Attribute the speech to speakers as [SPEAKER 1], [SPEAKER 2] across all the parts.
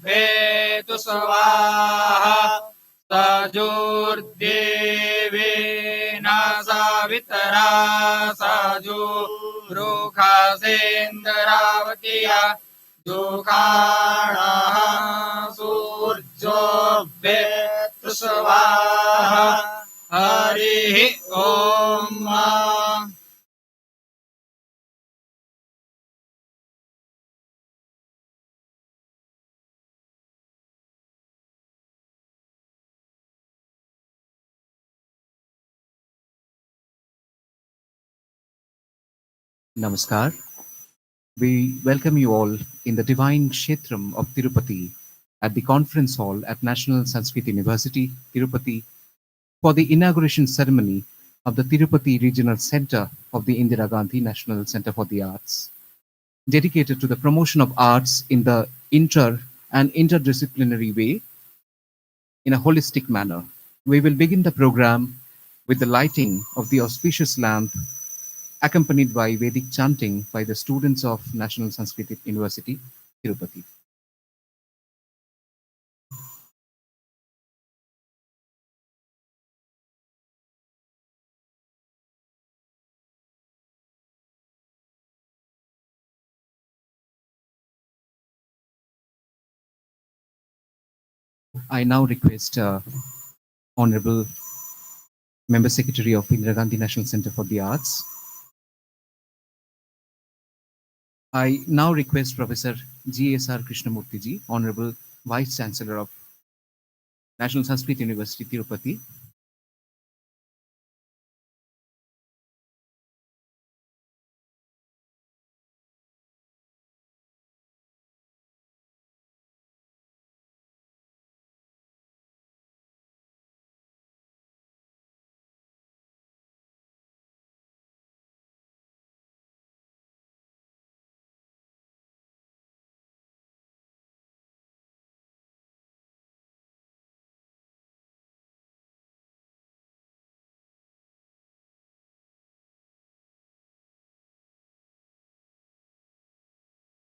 [SPEAKER 1] भेतु स्वाहा सजोर्देवेन सवितरा सजुरुखासेन्द्रावत्या दुःखाणः सूर्यो भेतु स्वाहा हरिः ओम।
[SPEAKER 2] Namaskar. We welcome you all in the divine Kshetram of Tirupati at the conference hall at National Sanskrit University, Tirupati, for the inauguration ceremony of the Tirupati Regional Center of the Indira Gandhi National Center for the Arts, dedicated to the promotion of arts in the inter and interdisciplinary way in a holistic manner. We will begin the program with the lighting of the auspicious lamp accompanied by Vedic chanting by the students of National Sanskrit University, Tirupati. I now request Honorable Member Secretary of Indira Gandhi National Center for the Arts. I now request Professor G.S.R. Krishnamurthy ji, Honorable Vice Chancellor of National Sanskrit University, Tirupati.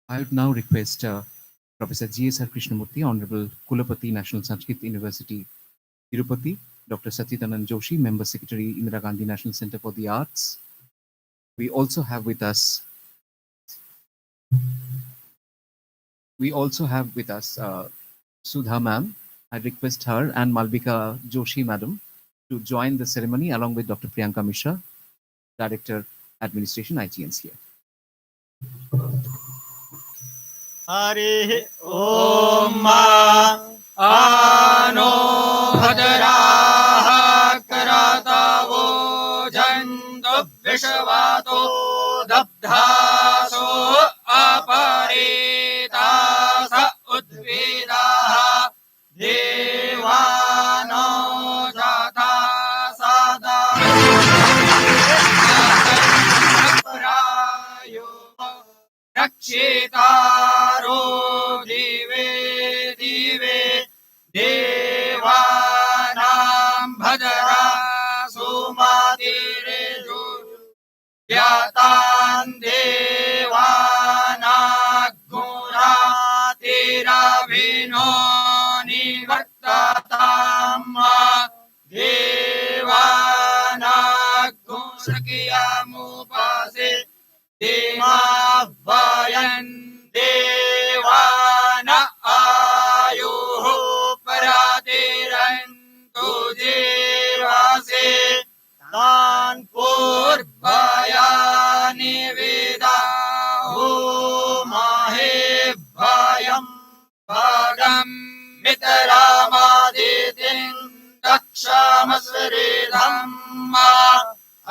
[SPEAKER 2] I would now request Professor G.S.R. Krishnamurthy, Honorable Kulapati, National Sanskrit University, Tirupati, Dr. Sachidanand Joshi, Member Secretary, Indira Gandhi National Center for the Arts. We also have with us Sudha ma'am. I request her and Malvika Joshi madam to join the ceremony along with Dr. Priyanka Mishra, Director Administration, IGNCA.
[SPEAKER 1] Hari ओम। आनो भद्राः करतवो जन्तु विश्वातो दब्धासो अपरेतास उद्भिदाः देवानो जाता सदा रक्षितारो दिवे दिवे देवानां भद्रा सुमतिरेजु यातान् देवानाग्मुरातिरभिनो निवर्तताम् देवानाग्मुसकियामुपासे देवाभयन् देवान आयुः प्रतिरन्तु देवासे तान् पूर्वयानि वेदाहो महे भयम् भगम् मितरामादितिम् दक्षमस्रेधम्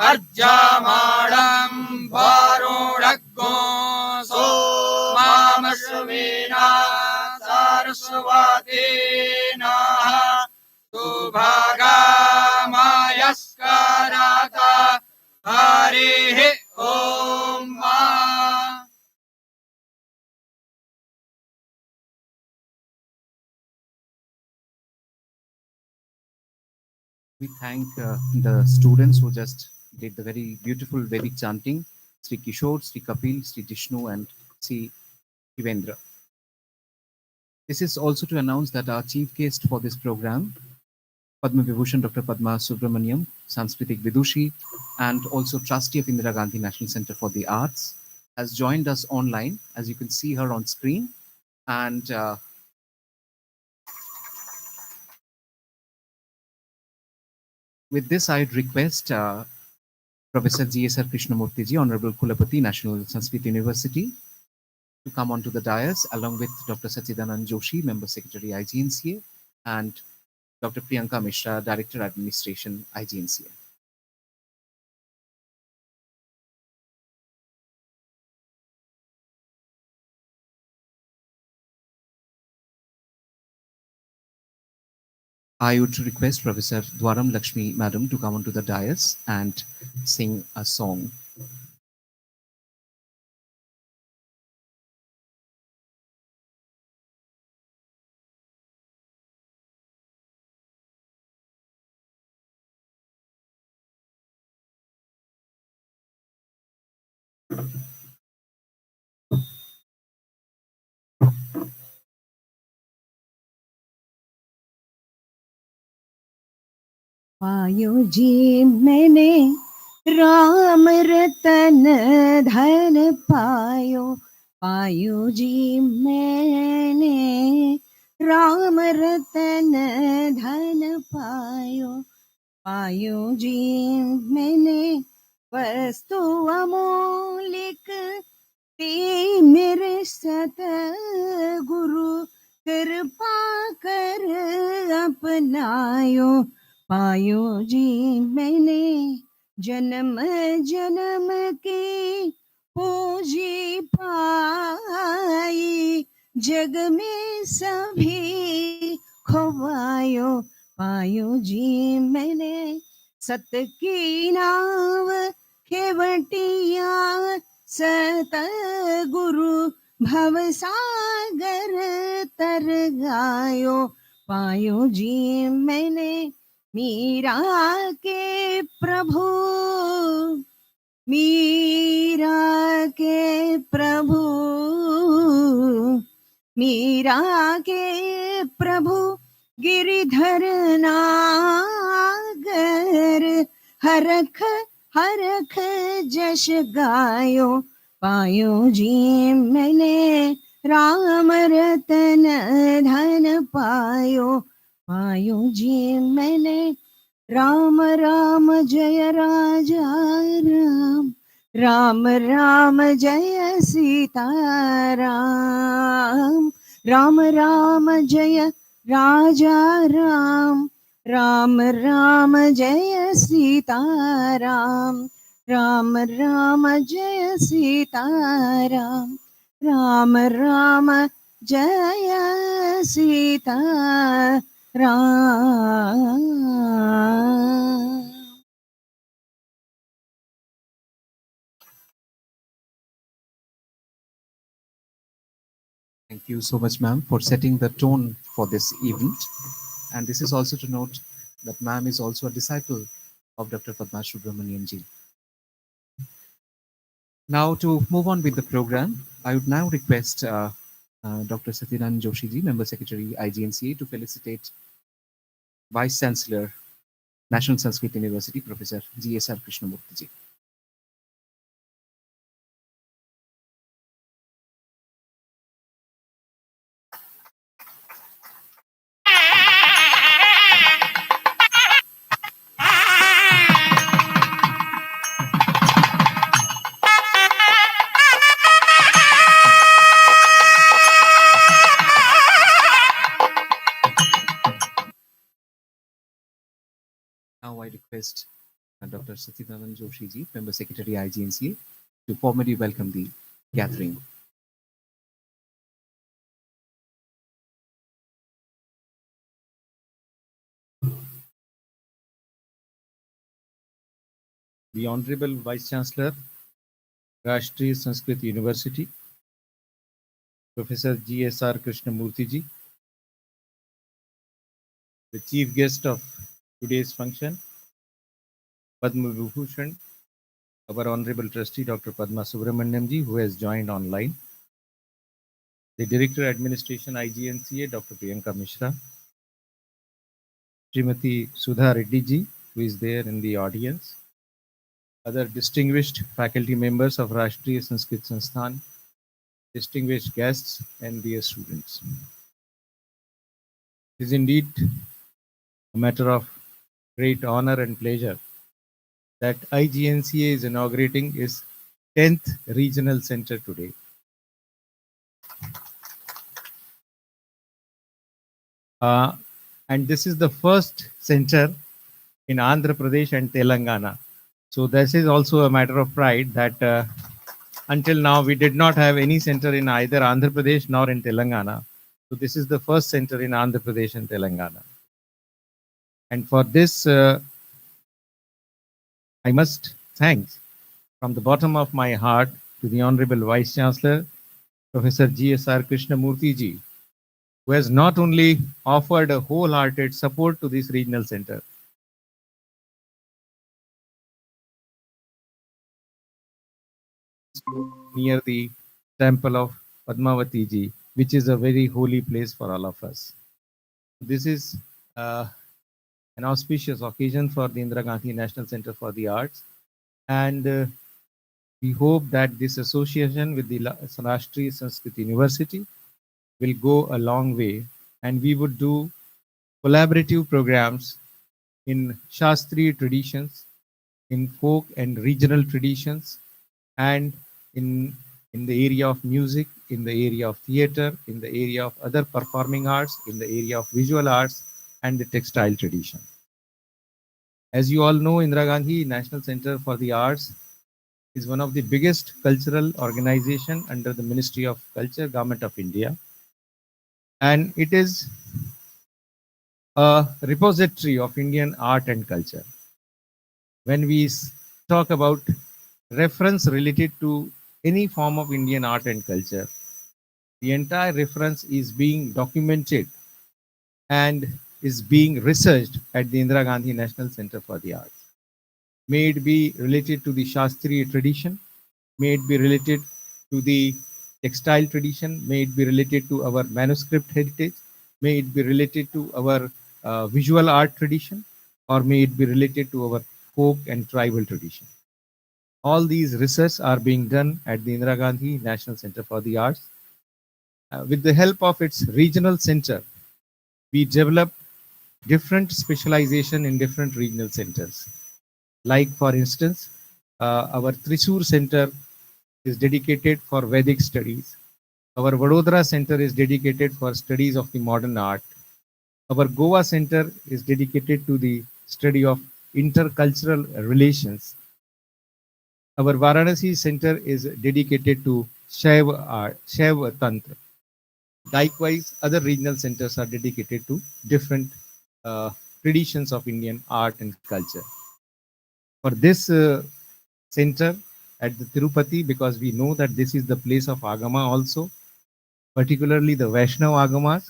[SPEAKER 1] अर्जमाणम् वरुणग्गो सोमामश्विना सरस्वतीनः सुभगामयस्करत हरिः ओम।
[SPEAKER 2] We thank the students who just did the very beautiful Vedic chanting, Sri Kishore, Sri Kapil, Sri Jishnu, and Sri Shivendra. This is also to announce that our chief guest for this program, Padma Vibhushan Dr. Padma Subramaniam, Sanskritic Vidushi, and also trustee of Indira Gandhi National Center for the Arts, has joined us online. As you can see her on screen. And with this, I'd request Professor G.S.R. Krishnamurthy, Honorable Kulapati, National Sanskrit University, to come onto the dais along with Dr. Sachidanand Joshi, Member Secretary, IGNCA, and Dr. Priyanka Mishra, Director Administration, IGNCA. I would request Professor Dwaram Lakshmi Madam to come onto the dais and sing a song.
[SPEAKER 3] पायो जी मैंने राम रतन धन पायो, पायो जी मैंने राम रतन धन पायो, पायो जी मैंने वस्तु अमूलिक ते मेरे सत गुरु कृपा कर अपनायो, पायो जी मैंने जन्म जन्म की पूजी पाई, जग में सभी खोवायो, पायो जी मैंने सत की नाव खेवटिया सत गुरु भव सागर तर गायो, पायो जी मैंने मीरा के प्रभु, मीरा के प्रभु, मीरा के प्रभु गिरिधर नागर, हरख हरख जश गायो, पायो जी मैंने राम रतन धन पायो, पायो जी मैंने राम राम जय राजा राम, राम राम जय सीता राम, राम राम जय राजा राम, राम राम जय सीता राम, राम राम जय सीता राम, राम राम जय Sita Ram.
[SPEAKER 2] Thank you so much, ma'am, for setting the tone for this event. And this is also to note that ma'am is also a disciple of Dr. Padma Subramanian ji. Now, to move on with the program, I would now request Dr. Satyanand Joshi ji, Member Secretary, IGNCA, to felicitate Vice Chancellor, National Sanskrit University, Professor G.S.R. Krishnamurthy ji. Now I request Dr. Satyanand Joshi ji, Member Secretary, IGNCA, to formally welcome the gathering.
[SPEAKER 4] The Honorable Vice Chancellor, Rashtriya Sanskrit University, Professor G.S.R. Krishnamurthy ji, the chief guest of today's function, Padma Vibhushan, our Honorable Trustee Dr. Padma Subramaniam ji, who has joined online, the Director Administration IGNCA, Dr. Priyanka Mishra, Srimati Sudha Reddy ji, who is there in the audience, other distinguished faculty members of Rashtriya Sanskrit Sansthan, distinguished guests, and dear students. It is indeed a matter of great honor and pleasure that IGNCA is inaugurating its 10th regional center today. And this is the first center in Andhra Pradesh and Telangana. So this is also a matter of pride that until now we did not have any center in either Andhra Pradesh nor in Telangana. So this is the first center in Andhra Pradesh and Telangana. And for this, I must thank from the bottom of my heart to the Honorable Vice Chancellor, Professor GSR Krishnamurthy ji, who has not only offered a wholehearted support to this regional center, near the temple of Padmavati ji, which is a very holy place for all of us. This is an auspicious occasion for the Indira Gandhi National Center for the Arts, and we hope that this association with the Rashtriya Sanskrit University will go a long way, and we would do collaborative programs in Shastri traditions, in folk and regional traditions, and in the area of music, in the area of theater, in the area of other performing arts, in the area of visual arts, and the textile tradition. As you all know, Indira Gandhi National Center for the Arts is one of the biggest cultural organization under the Ministry of Culture, Government of India. And it is a repository of Indian art and culture. When we talk about reference related to any form of Indian art and culture, the entire reference is being documented and is being researched at the Indira Gandhi National Center for the Arts. May it be related to the Shastriya tradition, may it be related to the textile tradition, may it be related to our manuscript heritage, may it be related to our visual art tradition, or may it be related to our folk and tribal tradition. All these research are being done at the Indira Gandhi National Center for the Arts. With the help of its regional center, we develop different specialization in different regional centers. Like for instance, our Thrissur Center is dedicated for Vedic studies. Our Vadodara Center is dedicated for studies of the modern art. Our Goa Center is dedicated to the study of intercultural relations. Our Varanasi Center is dedicated to Shaiva art, Shaiva Tantra. Likewise, other regional centers are dedicated to different traditions of Indian art and culture. For this center at the Tirupati, because we know that this is the place of Agama also, particularly the Vaishnava Agamas,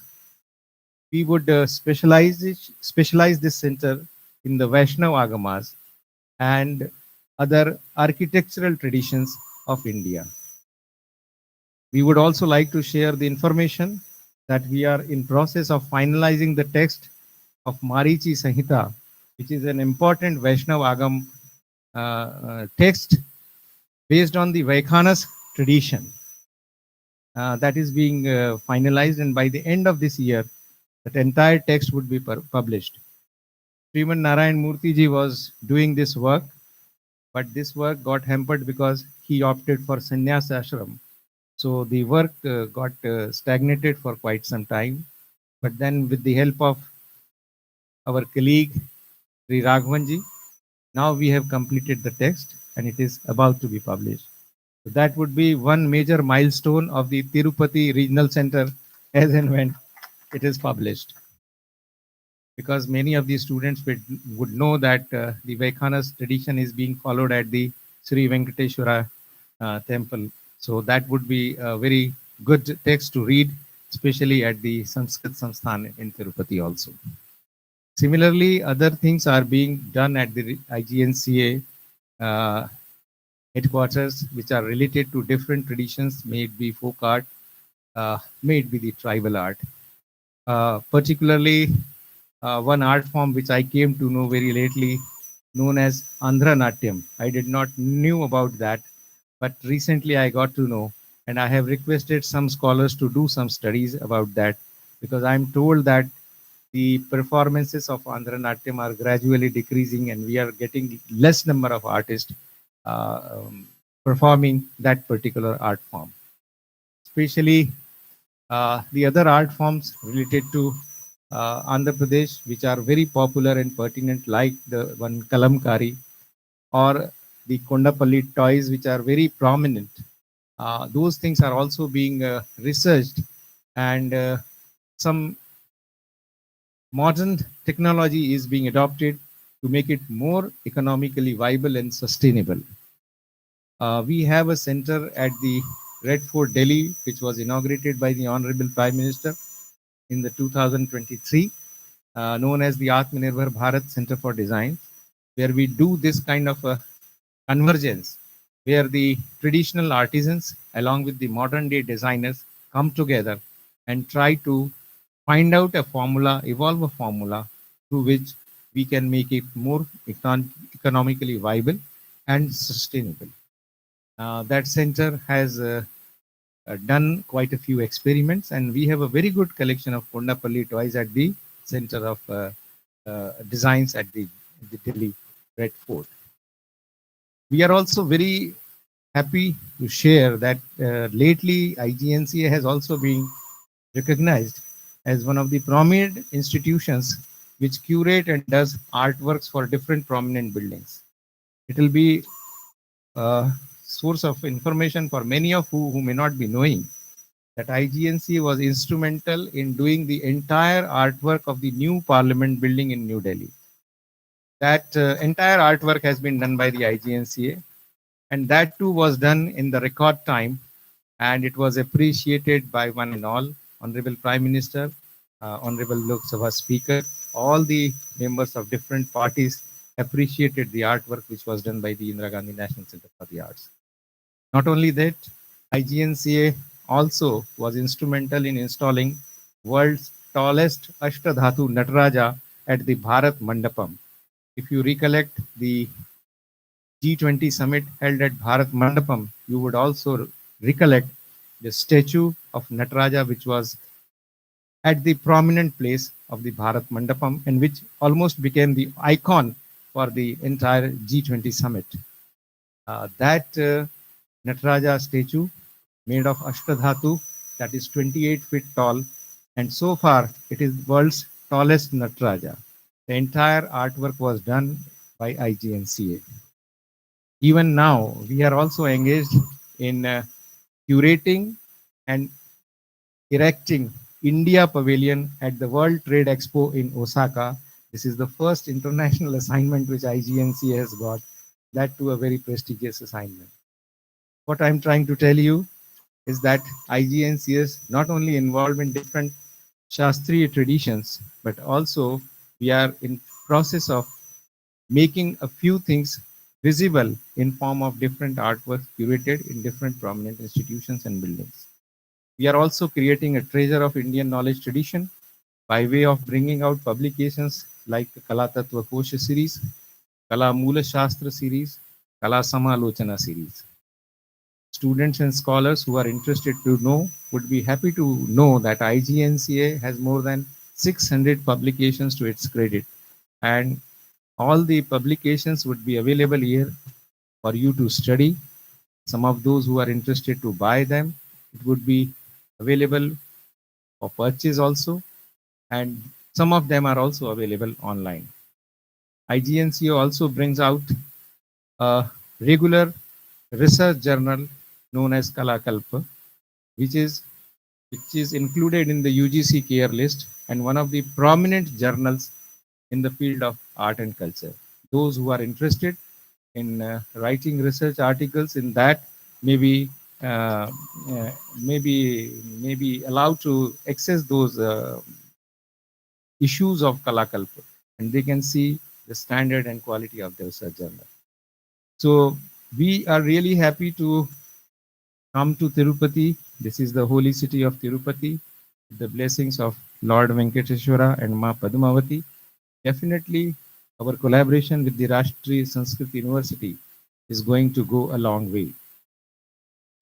[SPEAKER 4] we would specialize this center in the Vaishnava Agamas and other architectural traditions of India. We would also like to share the information that we are in process of finalizing the text of Marichi Sanhita, which is an important Vaishnava Agam text based on the Vaikhanas tradition. That is being finalized, and by the end of this year, that entire text would be published. Sriman Narayan Murthy ji was doing this work, but this work got hampered because he opted for sannyas ashram. So the work got stagnated for quite some time. But then with the help of our colleague, Sri Raghavan, now we have completed the text and it is about to be published. So that would be one major milestone of the Tirupati Regional Center as and when it is published. Because many of the students would know that the Vaikhanas tradition is being followed at the Sri Venkateshwara temple. So that would be a very good text to read, especially at the Sanskrit Sansthan in Tirupati also. Similarly, other things are being done at the IGNCA headquarters, which are related to different traditions, may it be folk art, made with the tribal art. Particularly one art form which I came to know very lately, known as Andhra Natyam. I did not knew about that, but recently I got to know, and I have requested some scholars to do some studies about that, because I'm told that the performances of Andhra Natyam are gradually decreasing, and we are getting less number of artists uh, um, performing that particular art form. Especially the other art forms related to Andhra Pradesh, which are very popular and pertinent, like the one Kalamkari or the Kondapalli toys, which are very prominent. Those things are also being researched, and some modern technology is being adopted to make it more economically viable and sustainable. We have a center at the Red Fort, Delhi, which was inaugurated by the Honorable Prime Minister in the 2023, known as the Atmanirbhar Bharat Center for Design, where we do this kind of a convergence, where the traditional artisans along with the modern day designers come together and try to find out a formula, evolve a formula through which we can make it more economically viable and sustainable. That center has done quite a few experiments, and we have a very good collection of Kondapalli toys at the center of designs at the Delhi Red Fort. We are also very happy to share that lately IGNCA has also been recognized as one of the prominent institutions which curate and does artworks for different prominent buildings. It will be a source of information for many of who may not be knowing that IGNC was instrumental in doing the entire artwork of the new Parliament building in New Delhi. That entire artwork has been done by the IGNCA, and that too was done in the record time, and it was appreciated by one and all, Honorable Prime Minister, Honorable Lok Sabha Speaker, all the members of different parties appreciated the artwork which was done by the Indira Gandhi National Center for the Arts. Not only that, IGNCA also was instrumental in installing world's tallest Ashtadhatu Nataraja at the Bharat Mandapam. If you recollect the G20 summit held at Bharat Mandapam, you would also recollect the statue of Nataraja, which was at the prominent place of the Bharat Mandapam and which almost became the icon for the entire G20 summit. That Nataraja statue made of Ashtadhatu, that is 28 feet tall, and so far it is world's tallest Nataraja. The entire artwork was done by IGNCA. Even now, we are also engaged in curating and erecting India Pavilion at the World Trade Expo in Osaka. This is the first international assignment which IGNCA has got, that to a very prestigious assignment. What I'm trying to tell you is that IGNCA is not only involved in different Shastriya traditions, but also we are in process of making a few things visible in form of different artworks curated in different prominent institutions and buildings. We are also creating a treasure of Indian knowledge tradition by way of bringing out publications like Kala Tattva Kosha series, Kala Mula Shastra series, Kala Samalochana series. Students and scholars who are interested to know would be happy to know that IGNCA has more than 600 publications to its credit, and all the publications would be available here for you to study. Some of those who are interested to buy them, it would be available for purchase also, and some of them are also available online. IGNCO also brings out a regular research journal known as Kalakalpa, which is included in the UGC care list and one of the prominent journals in the field of art and culture. Those who are interested in writing research articles in that may be maybe allowed to access those issues of Kalakalpa, and they can see the standard and quality of the research journal. So we are really happy to come to Tirupati This is the holy city of Tirupati, with the blessings of Lord Venkateshwara and Ma Padmavati. Definitely, our collaboration with the Rashtriya Sanskrit University is going to go a long way.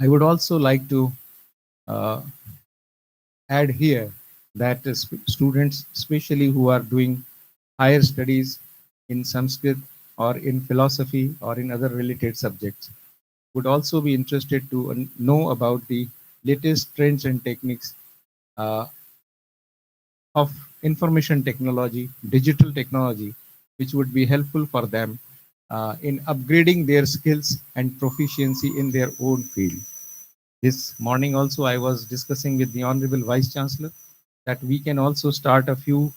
[SPEAKER 4] I would also like to uh, add here that students, especially who are doing higher studies in Sanskrit or in philosophy or in other related subjects, would also be interested to know about the latest trends and techniques uh, of information technology, digital technology, which would be helpful for them in upgrading their skills and proficiency in their own field. This morning also I was discussing with the Honorable Vice Chancellor that we can also start a few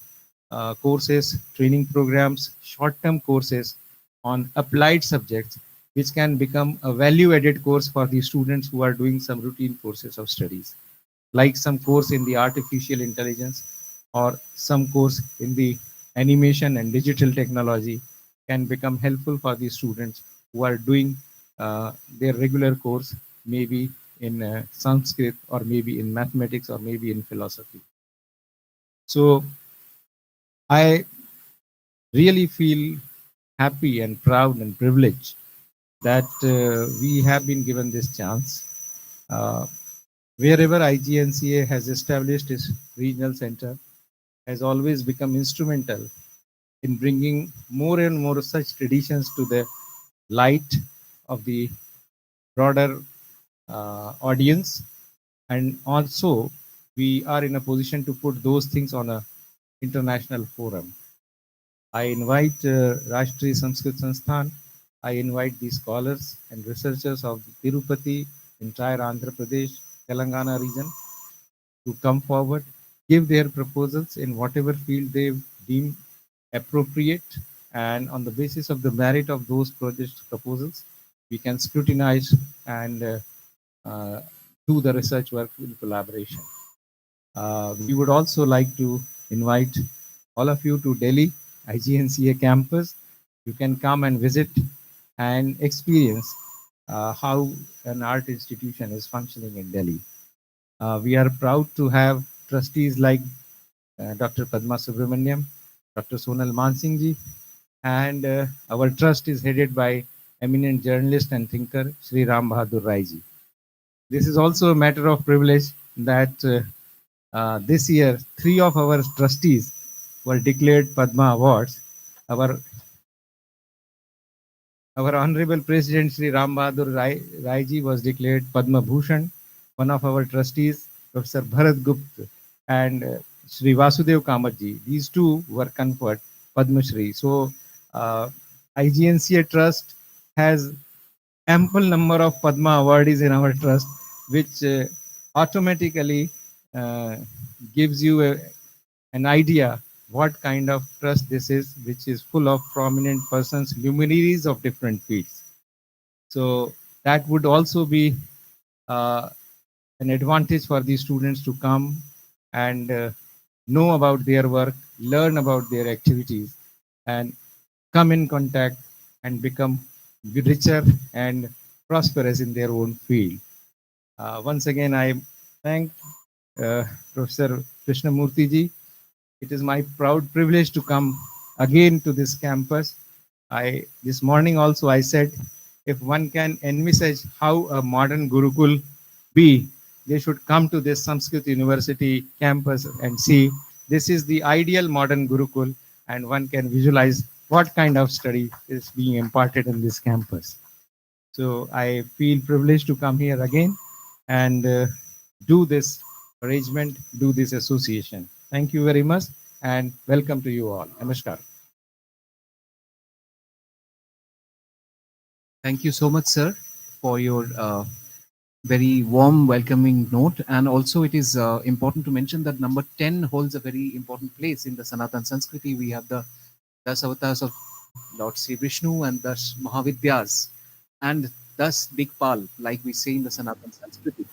[SPEAKER 4] courses, training programs, short-term courses on applied subjects, which can become a value-added course for the students who are doing some routine courses of studies, like some course in the artificial intelligence or some course in the animation and digital technology can become helpful for the students who are doing their regular course, maybe in Sanskrit or maybe in mathematics or maybe in philosophy. So I really feel happy and proud and privileged that we have been given this chance. Wherever IGNCA has established its regional center, has always become instrumental in bringing more and more such traditions to the light of the broader audience. And also, we are in a position to put those things on a international forum. I invite Rashtriya Sanskrit Sansthan. I invite the scholars and researchers of Tirupati, entire Andhra Pradesh, Telangana region to come forward, give their proposals in whatever field they deem appropriate, and on the basis of the merit of those project proposals, we can scrutinize and uh, do the research work in collaboration. We would also like to invite all of you to Delhi IGNCA campus. You can come and visit and experience how an art institution is functioning in Delhi. We are proud to have trustees like Dr. Padma Subramaniam, Dr. Sonal Mansingh, and our trust is headed by eminent journalist and thinker Shri Ram Bahadur Rai ji. This is also a matter of privilege that this year 3 of our trustees were declared Padma Awards. Our Honorable President Shri Ram Bahadur Rai ji was declared Padma Bhushan. One of our trustees, Professor Bharat Gupta, and Shri Vasudev Kamath ji, these two were conferred Padma Shri. So IGNCA Trust has ample number of Padma awardees in our trust, which automatically uh, gives you an idea what kind of trust this is, which is full of prominent persons, luminaries of different fields. So that would also be uh, an advantage for the students to come and know about their work, learn about their activities, and come in contact and become richer and prosperous in their own field. Once again, I thank Professor Krishnamurthy ji. It is my proud privilege to come again to this campus. This morning also I said, if one can envisage how a modern Gurukul be, they should come to this Sanskrit University campus and see this is the ideal modern Gurukul, and one can visualize what kind of study is being imparted in this campus. So I feel privileged to come here again and do this arrangement, do this association. Thank you very much and welcome to you all. Namaskar.
[SPEAKER 2] Thank you so much, sir, for your very warm welcoming note. And also, it is important to mention that number 10 holds a very important place in the Sanatan Sanskriti. We have the Das avatars of Lord Sri Vishnu and thus Mahavidyas, and thus Dikpal, like we say in the Sanatan Sanskriti.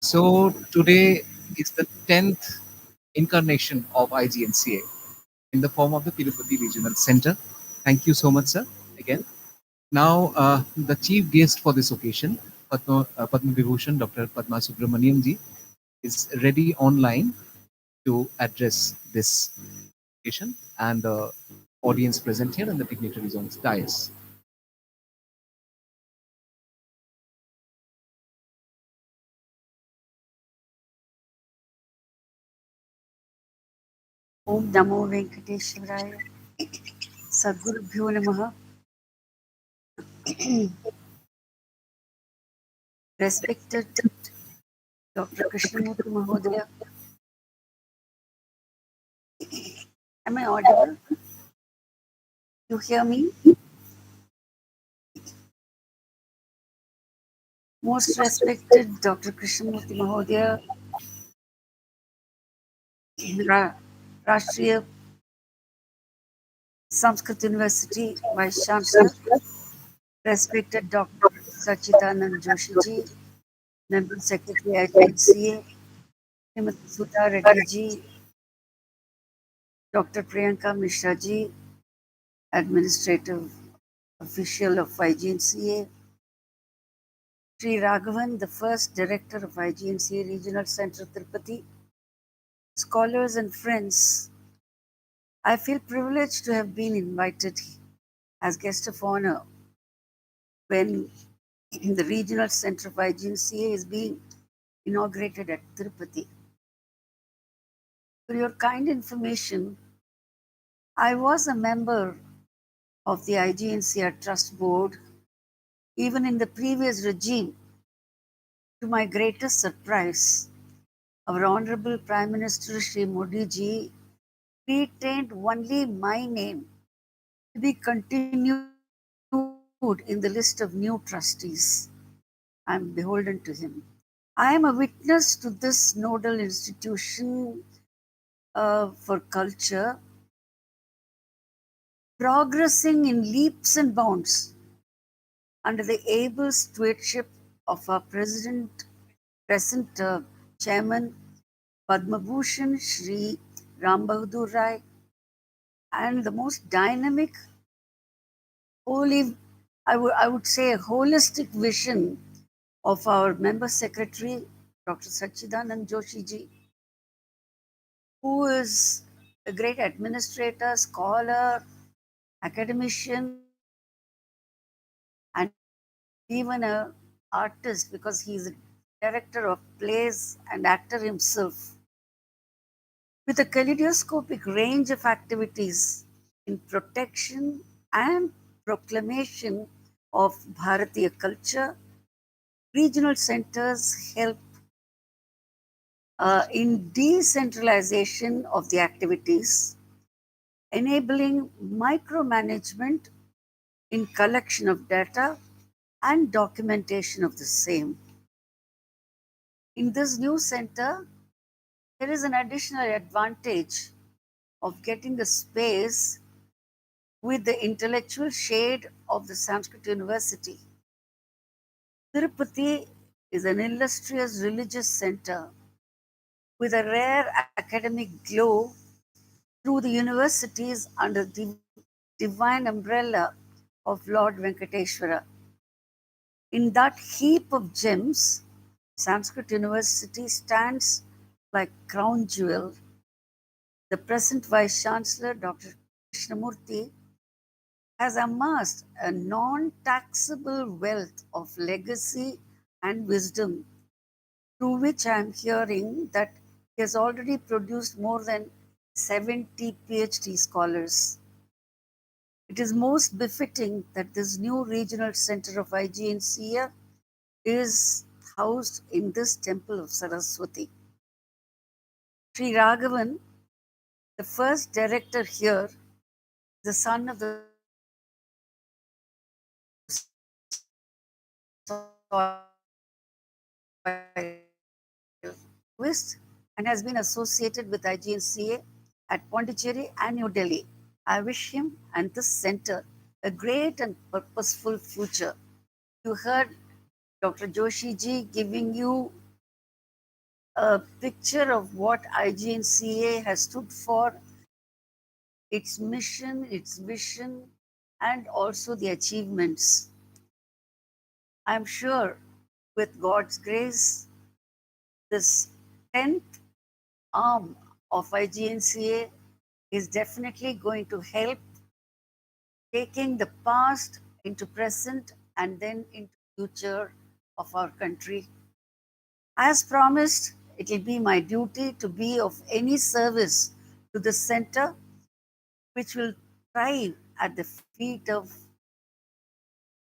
[SPEAKER 2] So today is the 10th incarnation of IGNCA in the form of the Tirupati Regional Center. Thank you so much, sir, again. Now, the chief guest for this occasion, Padma Vibhushan, Dr. Padma Subramaniam ji, is ready online to address this occasion and the audience present here and the dignitaries on the dais.
[SPEAKER 5] Om Namo Venkateswaraya. Sadgurubhyo Namaha. Respected Dr. Krishnamurti Mahodaya. Am I audible? You hear me? Most respected Dr. Krishnamurti Mahodaya, Rashtriya Sanskrit University Vice Chancellor, respected Dr. Sachidanand Joshi ji, Member Secretary IGNCA, Srimati Sudha Reddy ji, Dr. Priyanka Mishra ji, Administrative Official of IGNCA, Shri Raghavan, the first Director of IGNCA Regional Center Tirupati, scholars and friends, I feel privileged to have been invited as guest of honor when the Regional Center of IGNCA is being inaugurated at Tirupati. For your kind information, I was a member of the IGNCA Trust Board even in the previous regime. To my greatest surprise, our Honorable Prime Minister Shri Modi ji retained only my name to be continued in the list of new trustees. I am beholden to him. I am a witness to this nodal institution for culture progressing in leaps and bounds under the able stewardship of our present chairman Padma Bhushan Shri Ram Bahadur Rai, and the most dynamic, I would say a holistic vision of our member secretary, Dr. Sachidanand Joshi ji, who is a great administrator, scholar, academician, and even an artist because he is a director of plays and actor himself. With a kaleidoscopic range of activities in protection and proclamation of Bharatiya culture, regional centers help in decentralization of the activities, enabling micromanagement in collection of data and documentation of the same. In this new center, there is an additional advantage of getting a space with the intellectual shade of the Sanskrit University. Tirupati is an illustrious religious center with a rare academic glow through the universities under the divine umbrella of Lord Venkateshwara. In that heap of gems, Sanskrit University stands like crown jewel. The present Vice Chancellor, Dr. Krishnamurti, has amassed a non-taxable wealth of legacy and wisdom, through which I am hearing that he has already produced more than 70 PhD scholars. It is most befitting that this new regional center of IGNCA is housed in this temple of Saraswati. Sri Raghavan, the first director here, the son of the and has been associated with IGNCA at Pondicherry and New Delhi. I wish him and this center a great and purposeful future. You heard Dr. Joshi ji giving you a picture of what IGNCA has stood for, its mission, its vision, and also the achievements. I'm sure with God's grace, this 10th arm of IGNCA is definitely going to help taking the past into present and then into future of our country. As promised, it will be my duty to be of any service to the center which will thrive at the feet of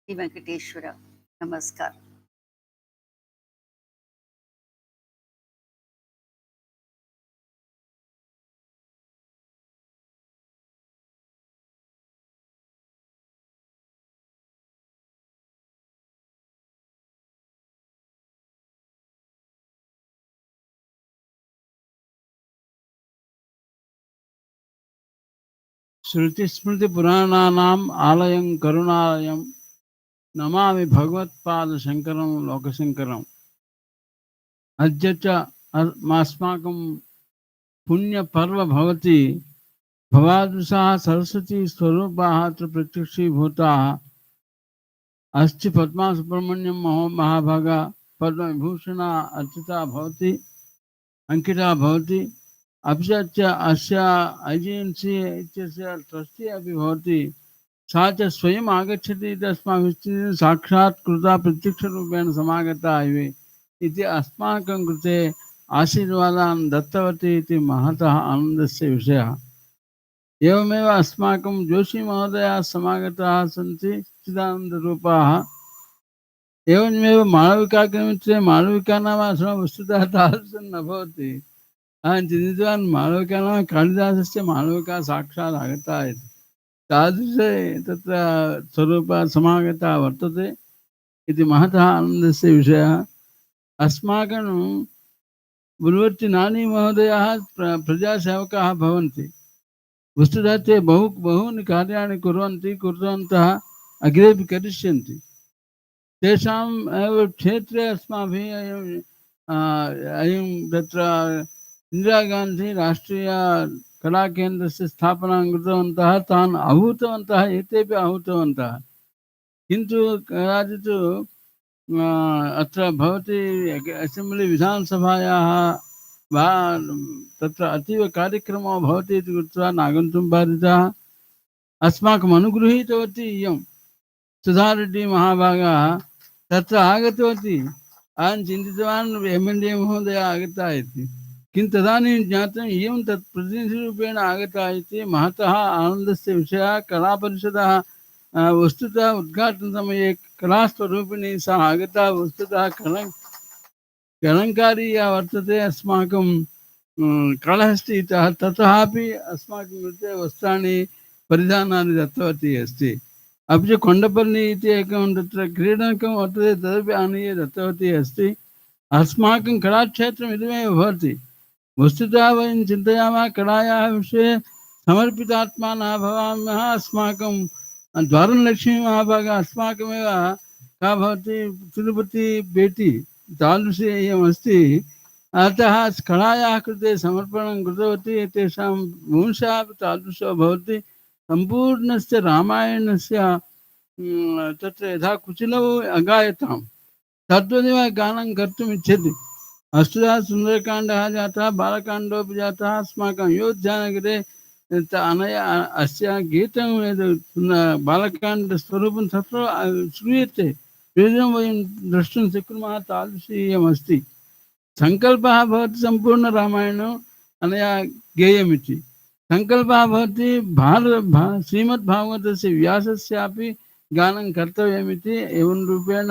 [SPEAKER 5] Shri Venkateshwara. Namaskar.
[SPEAKER 6] श्रुतिस्मृतिपुराणानाम् आलयं करुणालयं नमामि भगवत्पादशङ्करं लोकशङ्करम्। अद्य च अस्माकं पुण्यपर्व भवति। भवादृशाः सरस्वती स्वरूपाः च प्रत्यक्षीभूताः। अस्ति पद्मा सुब्रह्मण्यं महाभागा पद्मविभूषणा अर्चिता भवति, अंकिता भवति। अपि च अस्य IGNCA इत्यस्य ट्रस्टी अपि भवति। सा च स्वयम् आगच्छति तस्मात् साक्षात् कृता प्रत्यक्षरूपेण समागता इति अस्माकं कृते आशीर्वादान् दत्तवती इति महतः आनन्दस्य विषयः। एवमेव अस्माकं जोशी महोदयाः समागताः सन्ति, चिदानन्दरूपाः। एवमेव मालविकाग्निमित्रे मालविका नाम वस्तुतः तादृशं न भवति। अहं चिन्तितवान् मालविका नाम कालिदासस्य मालविका साक्षात् आगता इति। तादृशे तत्र स्वरूपा समागता वर्तते इति महतः आनन्दस्य विषयः। अस्माकं बुल्वर्ति नानी महोदयाः प्रजासेवकाः भवन्ति। वस्तुतः ते बहूनि कार्याणि कुर्वन्तः अग्रेपि करिष्यन्ति। तेषाम् एव क्षेत्रे अस्माभिः अयं तत्र इंदिरा गांधी राष्ट्रीय कलाकेन्द्रस्य स्थापनां कृतवन्तः। तान् आहूतवन्तः, एतेपि आहूतवन्तः। किन्तु कदाचित् अत्र भवति असेम्ब्ली विधानसभायाः वा तत्र अतीव कार्यक्रमो भवति इति कृत्वा नागन्तुं बाधिताः। अस्माकम् अनुगृहीतवती इयं सुधारेड्डी महाभागा तत्र आगतवती। अहं चिन्तितवान् MLA महोदया आगता इति, किन्तु तदानीं ज्ञातम् इयं तत् प्रतिनिधिरूपेण आगता इति महतः आनन्दस्य विषयः। कलापरिषदः वस्तुतः उद्घाटनसमये कलास्वरूपिणी सा आगता। वस्तुतः कलङ्कारी या वर्तते अस्माकं कालहस्ती इतः, ततः अपि अस्माकं कृते वस्त्राणि परिधानानि दत्तवती अस्ति। अपि च कोण्डपल्ली इति एकं तत्र क्रीडनकं वर्तते, तदपि आनीय दत्तवती अस्ति। अस्माकं कलाक्षेत्रम् इदमेव भवति। वस्तुतः वयं चिन्तयामः कलायाः विषये समर्पितात्मानः भवामः। अस्माकं द्वारलक्ष्मी महाभागा अस्माकमेव का भवति, तिरुपति बेटी तादृशी इयमस्ति। अतः कलायाः कृते समर्पणं कृतवती। तेषां वंशः अपि तादृशो भवति। सम्पूर्णस्य रामायणस्य तत्र यथा कुचिलौ अगायतां तद्वदेव गानं कर्तुम् इच्छति। वस्तुतः सुन्दरकाण्डः जातः, बालकाण्डोऽपि जातः। अस्माकं अयोध्यानगरे अनया अस्य गीतं बालकाण्डस्वरूपं तत्र श्रूयते। इदं वयं द्रष्टुं शक्नुमः। तादृशी इयमस्ति। सङ्कल्पः भवति सम्पूर्णरामायणम् अनया गेयमिति। सङ्कल्पः भवति श्रीमद्भागवतस्य व्यासस्यापि गानं कर्तव्यमिति एवं रूपेण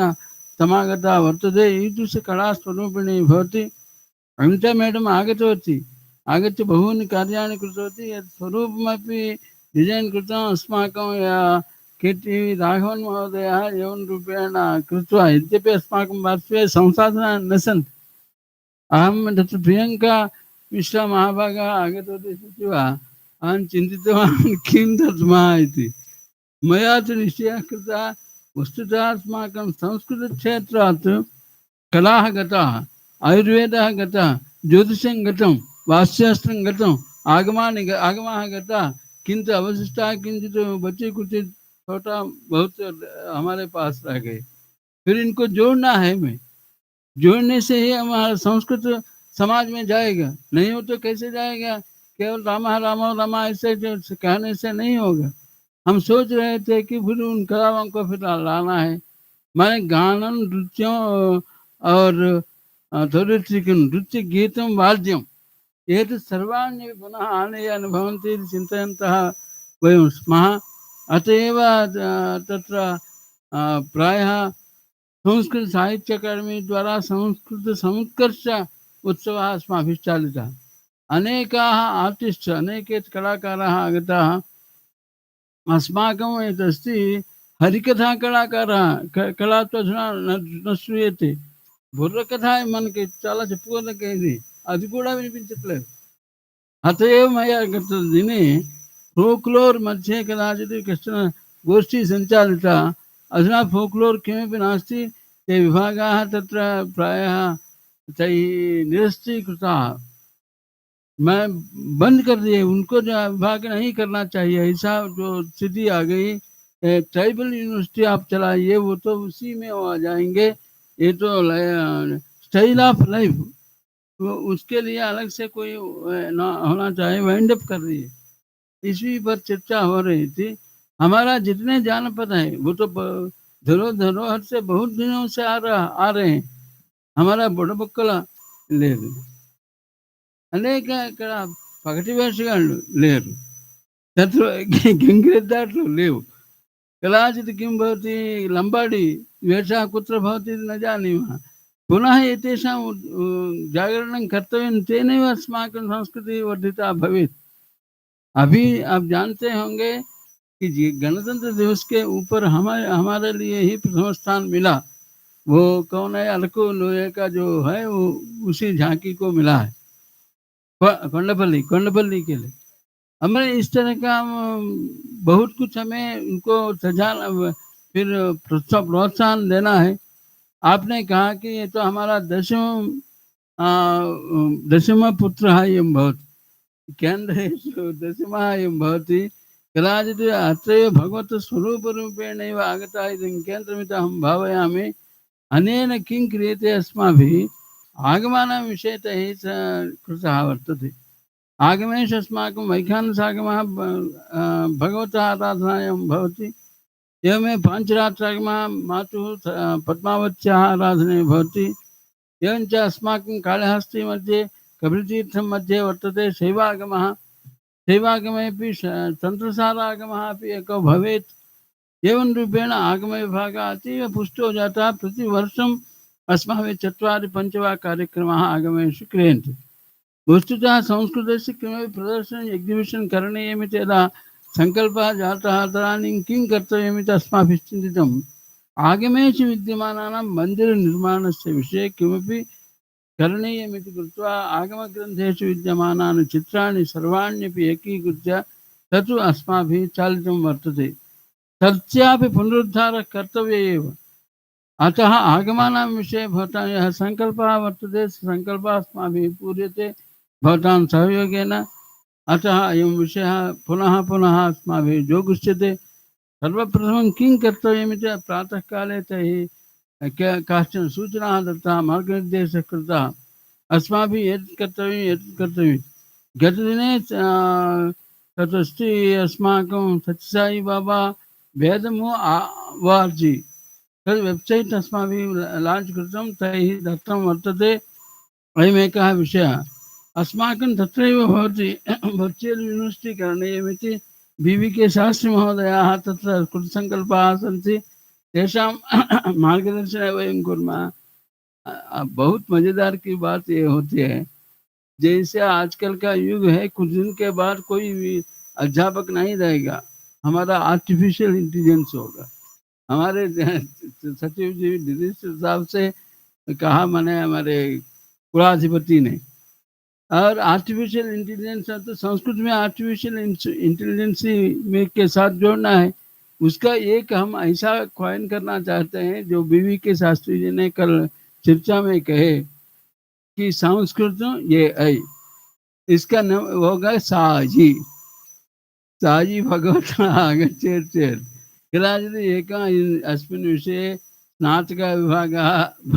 [SPEAKER 6] समागता वर्तते। ईदृशकलास्वरूपिणी भवति। अनिता मैडम आगतवती, आगत्य बहूनि कार्याणि कृतवती। यत् स्वरूपमपि डिज़ैन् कृतम् अस्माकं KTV राघवन् महोदयः एवं रूपेण कृत्वा। यद्यपि अस्माकं पार्श्वे संसाधनानि न सन्ति। अहं तत्र प्रियङ्का मिश्रा महाभागा आगतवती इति वा अहं चिन्तितवान् किं दद्मः इति। मया तु निश्चयः कृतः। वस्तुतः अस्माकं संस्कृतक्षेत्रात् कलाः गताः, आयुर्वेदः गतः, ज्योतिषं गतं, वास्तुशास्त्रं गतं, आगमाः गताः, किंतु अवशिष्टा किंचित बची कुछ छोटा बहुत हमारे पास रह गए। फिर इनको जोड़ना है हमें। जोड़ने से ही हमारा संस्कृत समाज में जाएगा, नहीं हो तो कैसे जाएगा? केवल रामा रामा रामा ऐसे जो कहने से नहीं होगा। हम सोच रहे थे कि फिर उन कलाओं को फिर लाना है, माने गानन नृत्यों और नृत्य गीतम वाद्यम एतत् सर्वाण्यपि पुनः आनय अनुभवन्ति इति चिन्तयन्तः वयं स्मः। अत एव तत्र प्रायः संस्कृत साहित्य अकादमी द्वारा संस्कृत समुत्कर्ष उत्सवः अस्माभिः चालितः। अनेकाः आर्टिस्ट्, अनेके कलाकाराः आगताः। अस्माकम् एतस्ति हरिकथा कलाकारः, कला तो अधुना न श्रूयते, బుర్రకథ మనకి చాలా చెప్పుకోదగ్గది, అది కూడా వినిపించట్లేదు. अत एव मया गतदिने फोक्लोर् मध्ये कदाचित् कश्चन गोष्ठी सञ्चालिता। अधुना फोक्लोर् किमपि नास्ति, ते विभागाः तत्र प्रायः तैः निरस्तीकृताः, मैं बंद कर दिए, उनको जो विभाग नहीं करना चाहिए, ऐसा जो स्थिति आ गई। ट्राइबल यूनिवर्सिटी आप चलाइए, वो तो उसी में वो आ जाएंगे। ये तो स्टाइल ऑफ लाइफ, तो उसके लिए अलग से कोई ना होना चाहिए, वाइंड अप कर रही है। इसी पर चर्चा हो रही थी। हमारा जितने जानपद है वो तो धरोहर से बहुत दिनों से आ रहे हैं। हमारा बुड़बुक्कला ले अनेक ఇక్కడ పగటి వేషగాళ్ళు లేరు, तत्र गङ्गिरेद्दाटु लेव, कदाचित् किं भवति लम्बाडि वेषः कुत्र भवति न जानीमः। पुनः एतेषां जागरणं कर्तव्यं, तेनैव अस्माकं संस्कृतिः वर्धिता भवेत्। अभी आप जानते होंगे कि गणतंत्र दिवस के ऊपर हमारे लिए ही प्रथम स्थान मिला। वो कौन है? अलकू लोहे का जो है वो उसी झांकी को मिला है, कोंडपल्ली के लिए। हमें इस तरह का बहुत कुछ हमें उनको सजाना, फिर प्रोत्साहन देना है। आपने कहा कि ये तो हमारा दशम पुत्र अयं भवति, केन्द्रेषु दशमः अयं भवति। कदाचित् अत्रैव भगवतस्वरूपरूपेणैव आगतः इति केन्द्रमिति अहं भावयामि। अनेन किं क्रियते अस्माभिः? आगमानां विषयतः कृतः वर्तते। आगमेषु अस्माकं वैखानसागमः भगवतः आराधनायां भवति। एवमेव पाञ्चरात्रागमः मातुः पद्मावत्याः आराधने भवति। एवञ्च अस्माकं काళहस्ती मध्ये कपिलतीर्थं मध्ये वर्तते शैवागमः। शैवागमेपि तन्त्रसारागमः अपि एको भवेत्। एवं रूपेण आगमविभागः अतीव पुष्टो जातः। प्रतिवर्षम् अस्माभिः 4-5 वा कार्यक्रमाः आगमेषु क्रियन्ते। वस्तुतः संस्कृतस्य किमपि प्रदर्शनं एग्जिबिशन् करणीयमिति यदा सङ्कल्पः जातः तदानीं किं कर्तव्यमिति अस्माभिः चिन्तितम्। आगमेषु विद्यमानानां मन्दिरनिर्माणस्य विषये किमपि करणीयमिति कृत्वा आगमग्रन्थेषु विद्यमानानि चित्राणि सर्वाण्यपि एकीकृत्य तत् अस्माभिः चालितं वर्तते। तस्यापि पुनरुद्धारः कर्तव्यः एव। अतः आगमानां विषये भवतां यः सङ्कल्पः वर्तते, सङ्कल्पः अस्माभिः पूर्यते भवतां सहयोगेन। अतः अयं विषयः पुनः पुनः अस्माभिः जोगुष्यते। सर्वप्रथमं किं कर्तव्यमिति प्रातःकाले तैः काश्चन सूचनाः दत्ताः, मार्गनिर्देशः कृतः। अस्माभिः यत् कर्तव्यं। गतदिने तदस्ति अस्माकं सत्यसाई बाबा वेदमो वार्जि तद् वेब्सैट् अस्माभिः लाञ्च् कृतं, तैः दत्तं वर्तते। अयमेकः विषयः। अस्माकं तत्रैव भवति वर्चुवल् यूनिवर्सिटि करणीयमिति BVK शास्त्रीमहोदयाः तत्र कृतसङ्कल्पाः सन्ति। तेषां मार्गदर्शने वयं कुर्मः। बहुत मज़ेदार की बात ये होती है, जैसे आजकल का युग है, कुछ दिन के बाद कोई भी अध्यापक नहीं रहेगा, हमारा आर्टिफिशियल इंटेलिजेंस होगा। हमारे सचिव जी डिजिस्टर साहब से कहा मैंने हमारे कुलाधिपति ने। और आर्टिफिशियल इंटेलिजेंस तो संस्कृत में आर्टिफिशियल इंटेलिजेंस में के साथ जोड़ना है। उसका एक हम ऐसा क्वाइन करना चाहते हैं जो BVK शास्त्री जी ने कल चर्चा में कहे कि संस्कृत ये ऐ, इसका नाम होगा साजी। साजी भगवता आगच्छेत् चेत् कदाचित् एकः अस्मिन् विषये स्नातकविभागः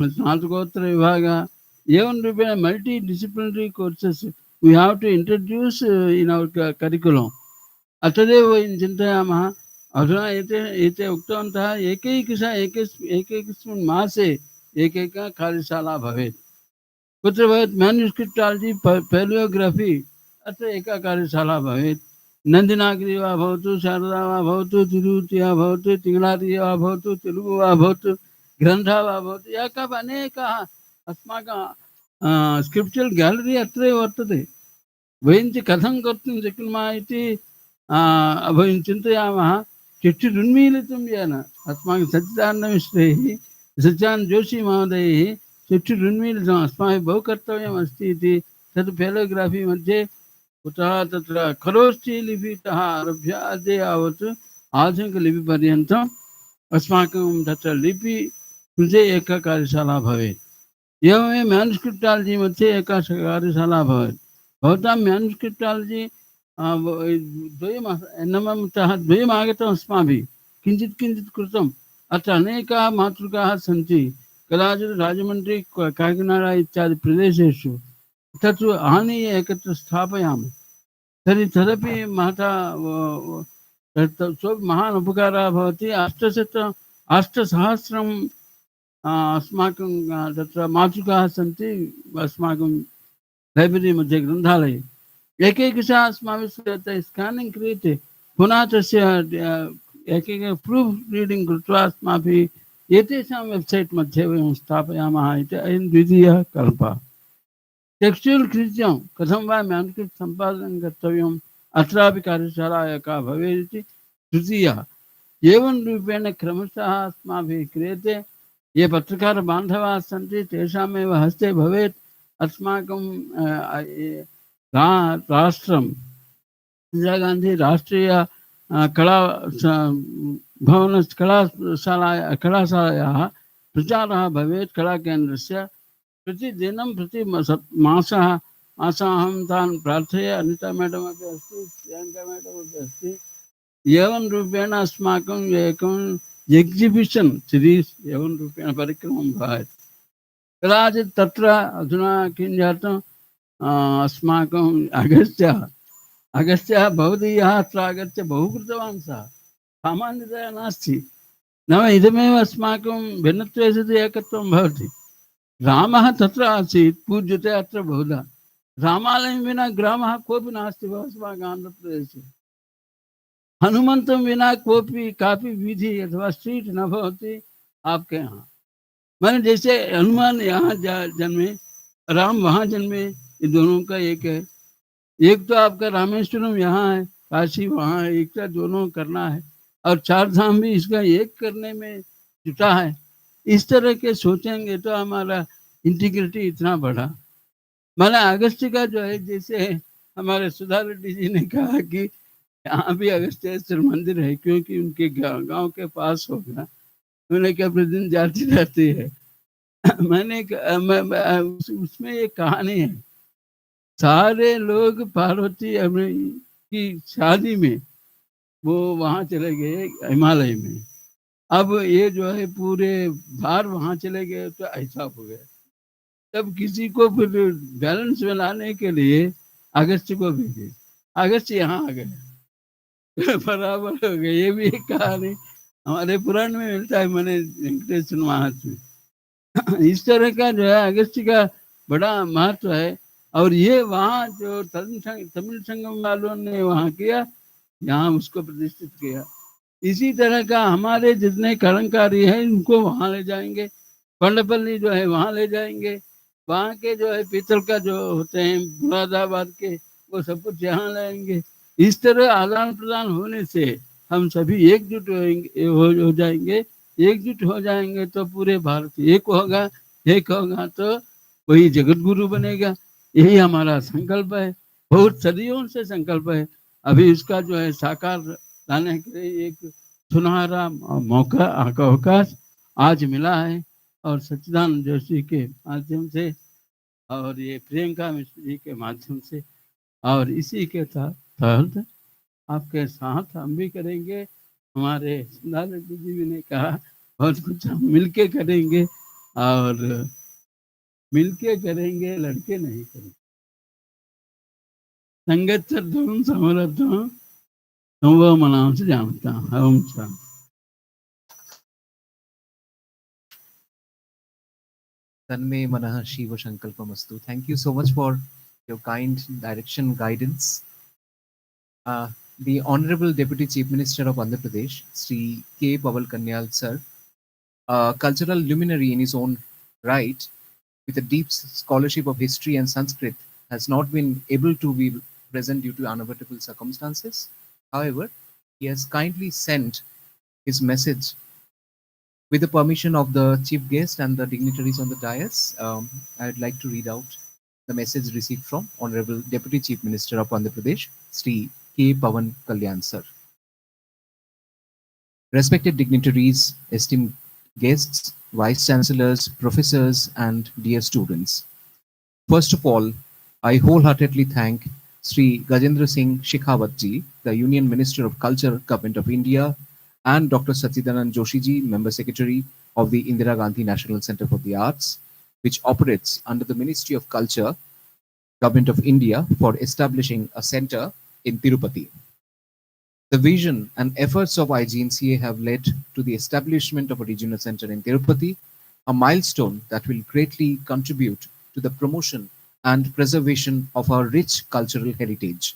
[SPEAKER 6] स्नातकोत्तरविभागः एवं रूपेण multi disciplinary courses we have to introduce in our curriculum तदेव वयं चिन्तयामः अधुना एते उक्तवन्तः एकैकस्मिन् मासे एकैका कार्यशाला भवेत् कुत्र भवेत् मैन्युस्क्रिप्टालजि पैलियोग्राफी अत्र एका कार्यशाला भवेत् नन्दिनागिरी वा भवतु शारदा वा भवतु तिरुपति वा भवतु तिङ्गळारि वा भवतु तेलुगु वा भवतु ग्रन्थः वा भवतु या कापि अनेकाः अस्माकं स्क्रिप्चुरल् ग्यालरी अत्रैव वर्तते वयं च कथं कर्तुं शक्नुमः इति वयं चिन्तयामः चक्षुरुन्मीलितं येन अस्माकं सच्चिदानन्दमिश्रैः सच्चिदानन्द जोशी महोदयैः चक्षुरुन्मीलितम् अस्माभिः बहु कर्तव्यमस्ति इति तत् पेलोग्राफी मध्ये कुतः तत्र खरोष्ठी लिपितः आरभ्य अद्य यावत् आधुनिकलिपिपर्यन्तम् अस्माकं तत्र लिपि कृते एका कार्यशाला भवेत् एवमेव म्यानुस्क्रिप्टालजि मध्ये एका कार्यशाला भवेत् भवतां म्यानुस्क्रिप्टालजि द्वयमतः द्वयम् आगतम् अस्माभिः किञ्चित् किञ्चित् कृतम् अत्र अनेकाः मातृकाः सन्ति कदाचित् राजमण्ड्री काकिनाडा इत्यादि प्रदेशेषु तत् आनीय एकत्र स्थापयामः तर्हि तदपि महता सोऽपि महान् उपकारः भवति 8सहस्रं अस्माकं तत्र मातृकाः सन्ति अस्माकं लैब्ररी मध्ये ग्रन्थालये एकैकशः अस्माभिः स्कानिङ्ग् क्रियते पुनः तस्य एकैक प्रूफ् रीडिङ्ग् कृत्वा अस्माभिः एतेषां वेब्सैट् मध्ये वयं स्थापयामः इति अयं द्वितीयः कल्पः टेक्स्ट्यूल् कृत्यं कथं वा म्यानुस्क्रिप्ट् सम्पादनं कर्तव्यम् अत्रापि कार्यशाला एका भवेत् इति तृतीयः एवं रूपेण क्रमशः अस्माभिः क्रियते ये पत्रकारबान्धवाः सन्ति तेषामेव हस्ते भवेत् अस्माकं राष्ट्रम् इन्दिरागान्धी राष्ट्रीय कला भवन कलाशालायाः प्रचारः भवेत् कलाकेन्द्रस्य प्रतिदिनं प्रति मासः अहं तान् प्रार्थये अनिता मैडम् अपि अस्ति प्रियङ्का मैडम् अपि अस्ति एवं रूपेण अस्माकम् एकम् एग्जिबिशन् सीरीस् एवं रूपेण परिक्रमं भवेत् कदाचित् तत्र अधुना किं जातम् अस्माकम् अगस्त्यः भवदीयः अत्र आगत्य बहु कृतवान् सः सामान्यतया नास्ति नाम इदमेव अस्माकं भिन्नत्वे सति एकत्वं भवति रामः तत्र आसीत् पूज्यते अत्र बहुधा रामालयं विना ग्रामः कोऽपि नास्ति अस्माकम् आन्ध्रप्रदेशे हनुमन्तं विना कोऽपि कापि वीधि अथवा स्ट्रीट न भवति आपके यहाँ मैंने जैसे हनुमान यहाँ जन्मे राम वहाँ जन्मे ये दोनों का एक है एक तो आपका रामेश्वरम यहाँ है काशी वहाँ है एक का दोनों करना है और 4 धाम भी इसका एक करने में जुटा है इस तरह के सोचेंगे तो हमारा इंटीग्रिटी इतना बढ़ा मैंने अगस्त्य का जो है जैसे हमारे सुधा रेड्डी जी ने कहा कि यहाँ भी अगस्त्येश्वर मंदिर है क्योंकि उनके गांव के पास होगा उन्होंने क्या प्रतिदिन जाती रहती है मैंने उसमें एक कहानी है सारे लोग पार्वती की शादी में वो वहाँ चले गए हिमालय में अब ये जो है पूरे बाहर वहाँ चले गए तो ऐसा हो गया तब किसी को फिर बैलेंस में लाने के लिए अगस्त को भेजे अगस्त यहाँ आ गए बराबर हो गए ये भी एक कहानी हमारे पुराण में मिलता है मैंने वेंकटेश्वर महात्म में इस तरह का जो है अगस्त का बड़ा महत्व है और ये वहाँ जो तमिल संगम वालों ने वहाँ किया यहाँ उसको प्रतिष्ठित किया इसी तरह का हमारे जितने कलंकारी है उनको वहाँ ले जाएंगे पंडपल्ली जो है वहाँ ले जाएंगे वहाँ के जो है पीतल का जो होते हैं मुरादाबाद के वो सब कुछ यहाँ लाएंगे इस तरह आदान प्रदान होने से हम सभी एकजुट हो जाएंगे एकजुट हो जाएंगे तो पूरे भारत एक होगा तो वही जगत गुरु बनेगा यही हमारा संकल्प है बहुत सदियों से संकल्प है अभी इसका जो है साकार लाने के लिए एक सुनहरा मौका अवकाश आज मिला है और सच्चिदानंद जोशी के माध्यम से और ये प्रियंका मिश्र जी के माध्यम से और इसी के तहत आपके साथ हम भी करेंगे हमारे सुधा रेड्डी जी भी ने कहा बहुत कुछ हम मिलके करेंगे और मिलके करेंगे, लड़के नहीं करेंगे। संगत धर्म समरथ वो मनाम से जानता हूँ।
[SPEAKER 2] Tanme Manah Shiva Sankalpamastu. Thank you so much for your kind direction, guidance. The Honorable Deputy Chief Minister of Andhra Pradesh, Shri K. Pawan Kanyal sir, a cultural luminary in his own right, with a deep scholarship of history and Sanskrit, has not been able to be present due to unavoidable circumstances. However, he has kindly sent his message with the permission of the chief guest and the dignitaries on the dais. I would like to read out the message received from Honorable Deputy Chief Minister of Andhra Pradesh, Shri K. Pawan Kalyan sir. Respected dignitaries, esteemed guests, vice chancellors, professors, and dear students. First of all, I wholeheartedly thank Sri Gajendra Singh Shekhawat ji, the Union Minister of Culture, Government of India, and Dr. Sachidanand Joshi ji, Member Secretary of the Indira Gandhi National Centre for the Arts, which operates under the Ministry of Culture, Government of India, for establishing a centre in Tirupati. The vision and efforts of IGNCA have led to the establishment of a regional centre in Tirupati, a milestone that will greatly contribute to the promotion and preservation of our rich cultural heritage.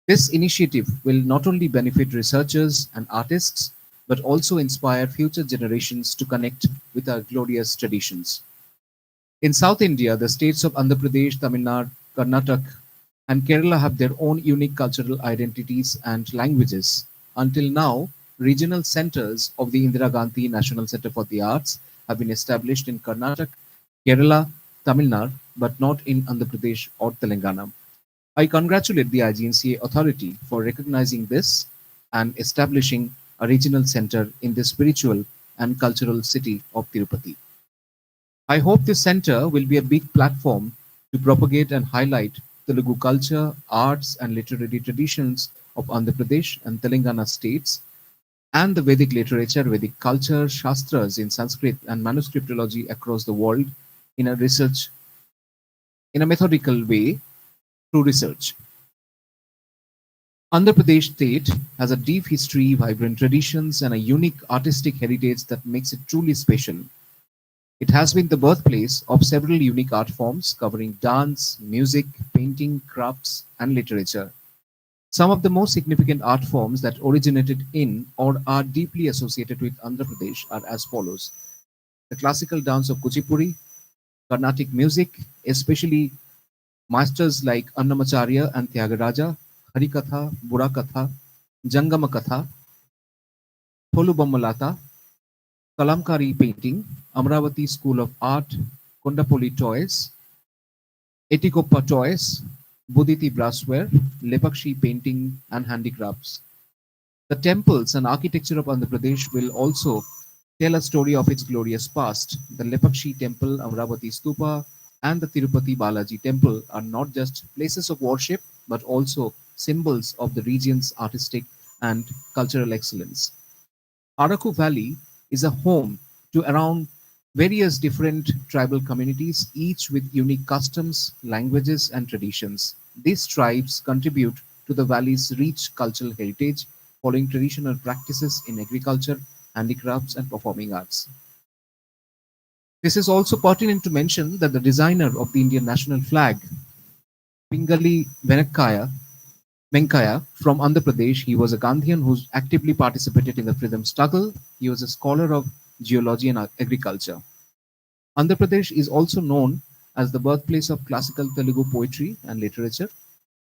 [SPEAKER 2] This initiative will not only benefit researchers and artists, but also inspire future generations to connect with our glorious traditions. In South India, the states of Andhra Pradesh, Tamil Nadu, Karnataka, and Kerala have their own unique cultural identities and languages. Until now, regional centers of the Indira Gandhi National Centre for the Arts have been established in Karnataka, Kerala, Tamil Nadu, but not in Andhra Pradesh or Telangana. I congratulate the IGNCA authority for recognizing this and establishing a regional center in the spiritual and cultural city of Tirupati. I hope this center will be a big platform to propagate and highlight Telugu culture, arts, and literary traditions of Andhra Pradesh and Telangana states, and the Vedic literature, Vedic culture, Shastras in Sanskrit, and manuscriptology across the world in a methodical way through research. Andhra Pradesh state has a deep history, vibrant traditions, and a unique artistic heritage that makes it truly special. It has been the birthplace of several unique art forms covering dance, music, painting, crafts, and literature. Some of the most significant art forms that originated in or are deeply associated with Andhra Pradesh are as follows: the classical dance of Kuchipudi, Carnatic music, especially masters like Annamacharya and Tyagaraja, Harikatha, Burakatha, Jangamakatha, Polubammalata, Kalamkari painting, Amravati School of Art, Kondapoli toys, Etikoppa toys, Buditi brassware, Lepakshi painting and handicrafts. The temples and architecture of Andhra Pradesh will also tell a story of its glorious past. The Lepakshi temple, Amravati Stupa, and the Tirupati Balaji temple are not just places of worship, but also symbols of the region's artistic and cultural excellence. Araku Valley is a home to around various different tribal communities, each with unique customs, languages, and traditions. These tribes contribute to the valley's rich cultural heritage, following traditional practices in agriculture, handicrafts, and performing arts. This is also pertinent to mention that the designer of the Indian national flag, Pingali Venkaya from Andhra Pradesh, he was a Gandhian who actively participated in the freedom struggle. He was a scholar of geology and agriculture. Andhra Pradesh is also known as the birthplace of classical Telugu poetry and literature,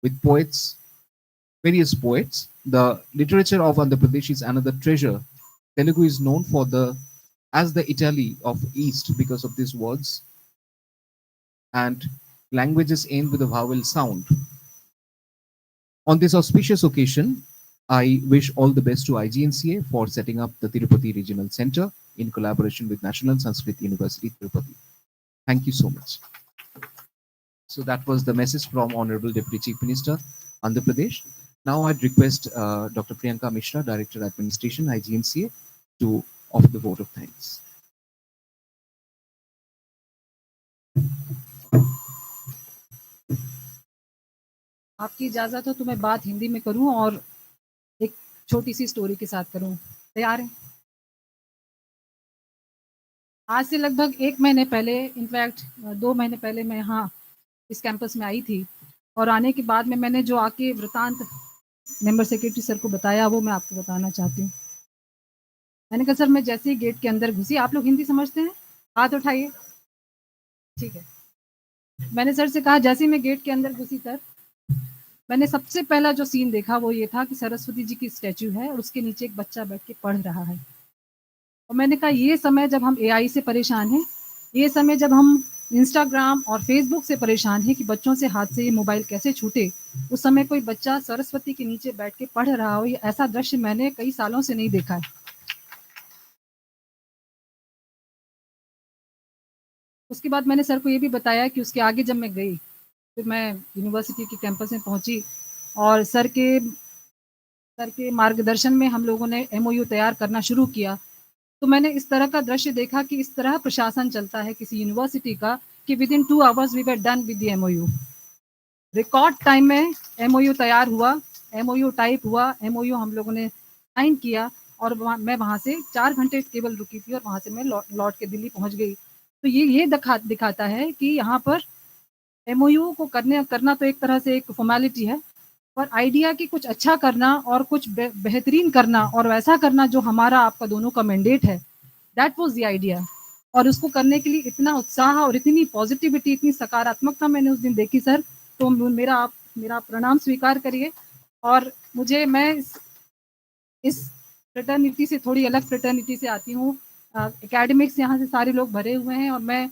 [SPEAKER 2] with various poets. The literature of Andhra Pradesh is another treasure. Telugu is known as the Italy of East because of these words, and languages end with a vowel sound. On this auspicious occasion, I wish all the best to IGNCA for setting up the Tirupati Regional Center in collaboration with National Sanskrit University, Tirupati. Thank you so much. So that was the message from Honorable Deputy Chief Minister, Andhra Pradesh. Now I'd request Dr. Priyanka Mishra, Director Administration, IGNCA, to of the vote of thanks.
[SPEAKER 7] आपकी इजाजत हो तो मैं बात हिंदी में करूं और एक छोटी सी स्टोरी के साथ करूं। तैयार हैं? आज से लगभग 1 महीने पहले, इनफैक्ट 2 महीने पहले मैं यहाँ इस कैंपस में आई थी और आने के बाद में मैंने जो आके वृतांत मेंबर सेक्रेटरी सर को बताया वो मैं आपको बताना चाहती हूँ। मैंने कहा सर मैं जैसे ही गेट के अंदर घुसी, आप लोग हिंदी समझते हैं? हाथ उठाइए। ठीक है। मैंने सर से कहा जैसे ही मैं गेट के अंदर घुसी सर, मैंने सबसे पहला जो सीन देखा वो ये था कि सरस्वती जी की स्टैचू है और उसके नीचे एक बच्चा बैठ के पढ़ रहा है। और मैंने कहा ये समय जब हम एआई से परेशान हैं, ये समय जब हम इंस्टाग्राम और फेसबुक से परेशान हैं कि बच्चों से हाथ से ये मोबाइल कैसे छूटे, उस समय कोई बच्चा सरस्वती के नीचे बैठ के पढ़ रहा हो, ये ऐसा दृश्य मैंने कई सालों से नहीं देखा है। उसके बाद मैंने सर को ये भी बताया कि उसके आगे जब मैं गई, फिर मैं यूनिवर्सिटी के कैंपस में पहुंची और सर के मार्गदर्शन में हम लोगों ने एमओयू तैयार करना शुरू किया। तो मैंने इस तरह का दृश्य देखा कि इस तरह प्रशासन चलता है किसी यूनिवर्सिटी का कि within 2 hours we were done with the MOU. Record time में एमओयू तैयार हुआ, एमओयू टाइप हुआ, एमओयू हम लोगों ने साइन किया और मैं वहाँ से 4 घंटे केवल रुकी थी और वहाँ से मैं लौट के दिल्ली पहुँच गई। तो ये दिखाता है कि यहाँ पर एमओयू को करना तो एक तरह से एक फॉर्मेलिटी है, पर आइडिया की कुछ अच्छा करना और कुछ बेहतरीन करना और वैसा करना जो हमारा आपका दोनों का मैंडेट है, दैट वाज द आइडिया। और उसको करने के लिए इतना उत्साह और इतनी पॉजिटिविटी, इतनी सकारात्मकता मैंने उस दिन देखी सर, तो मेरा प्रणाम स्वीकार करिए। और मैं इस फ्रेटर्निटी से थोड़ी अलग फ्रेटर्निटी से आती हूँ। एकेडमिक्स यहाँ से सारे लोग भरे हुए हैं और मैं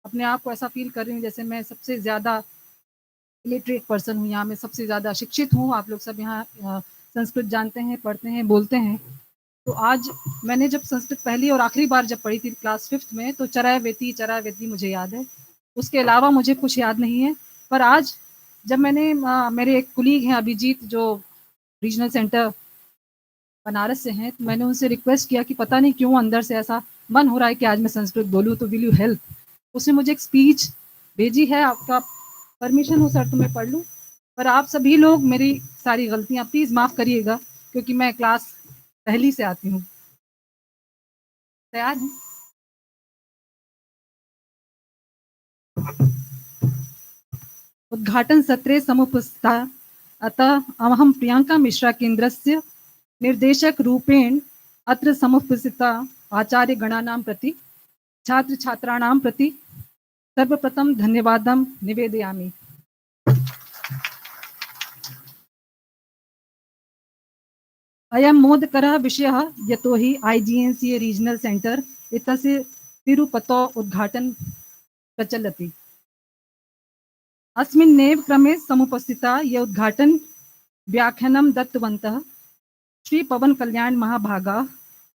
[SPEAKER 7] अपने आप को ऐसा फील कर रही हूँ जैसे मैं सबसे ज़्यादा इलिटरेट पर्सन हूँ, यहाँ मैं सबसे ज़्यादा शिक्षित हूँ। आप लोग सब यहाँ संस्कृत जानते हैं, पढ़ते हैं, बोलते हैं। तो आज मैंने जब संस्कृत पहली और आखिरी बार जब पढ़ी थी क्लास 5th में, तो चरावेती मुझे याद है, उसके अलावा मुझे कुछ याद नहीं है। पर आज जब मैंने मेरे एक कुलीग हैं अभिजीत जो रीजनल सेंटर बनारस से हैं, तो मैंने उनसे रिक्वेस्ट किया कि पता नहीं क्यों अंदर से ऐसा मन हो रहा है कि आज मैं संस्कृत बोलूँ, तो विल यू हेल्प। उसने मुझे एक स्पीच भेजी है, आपका परमिशन हो सर तो मैं पढ़ लूँ। पर आप सभी लोग मेरी सारी गलतियाँ प्लीज़ माफ़ करिएगा क्योंकि मैं क्लास पहली से आती हूँ। तैयार हैं? उद्घाटन सत्रे समुपस्था अतः अहं प्रियंका मिश्रा केन्द्रस्य निर्देशक रूपेण अत्र समुपस्थिता आचार्य गणानां प्रति, छात्र छात्राणां प्रति सर्वप्रथम धन्यवादं निवेदयामि। अयं मोदकरः विषयः यतोहि IGNCA रीजनल सेंटर इत्यस्य तिरुपतौ उद्घाटन प्रचलति। अस्मिन्नेव क्रमे समुपस्थिता ये उद्घाटन व्याख्यानं दत्तवन्तः श्री पवन कल्याण महाभागा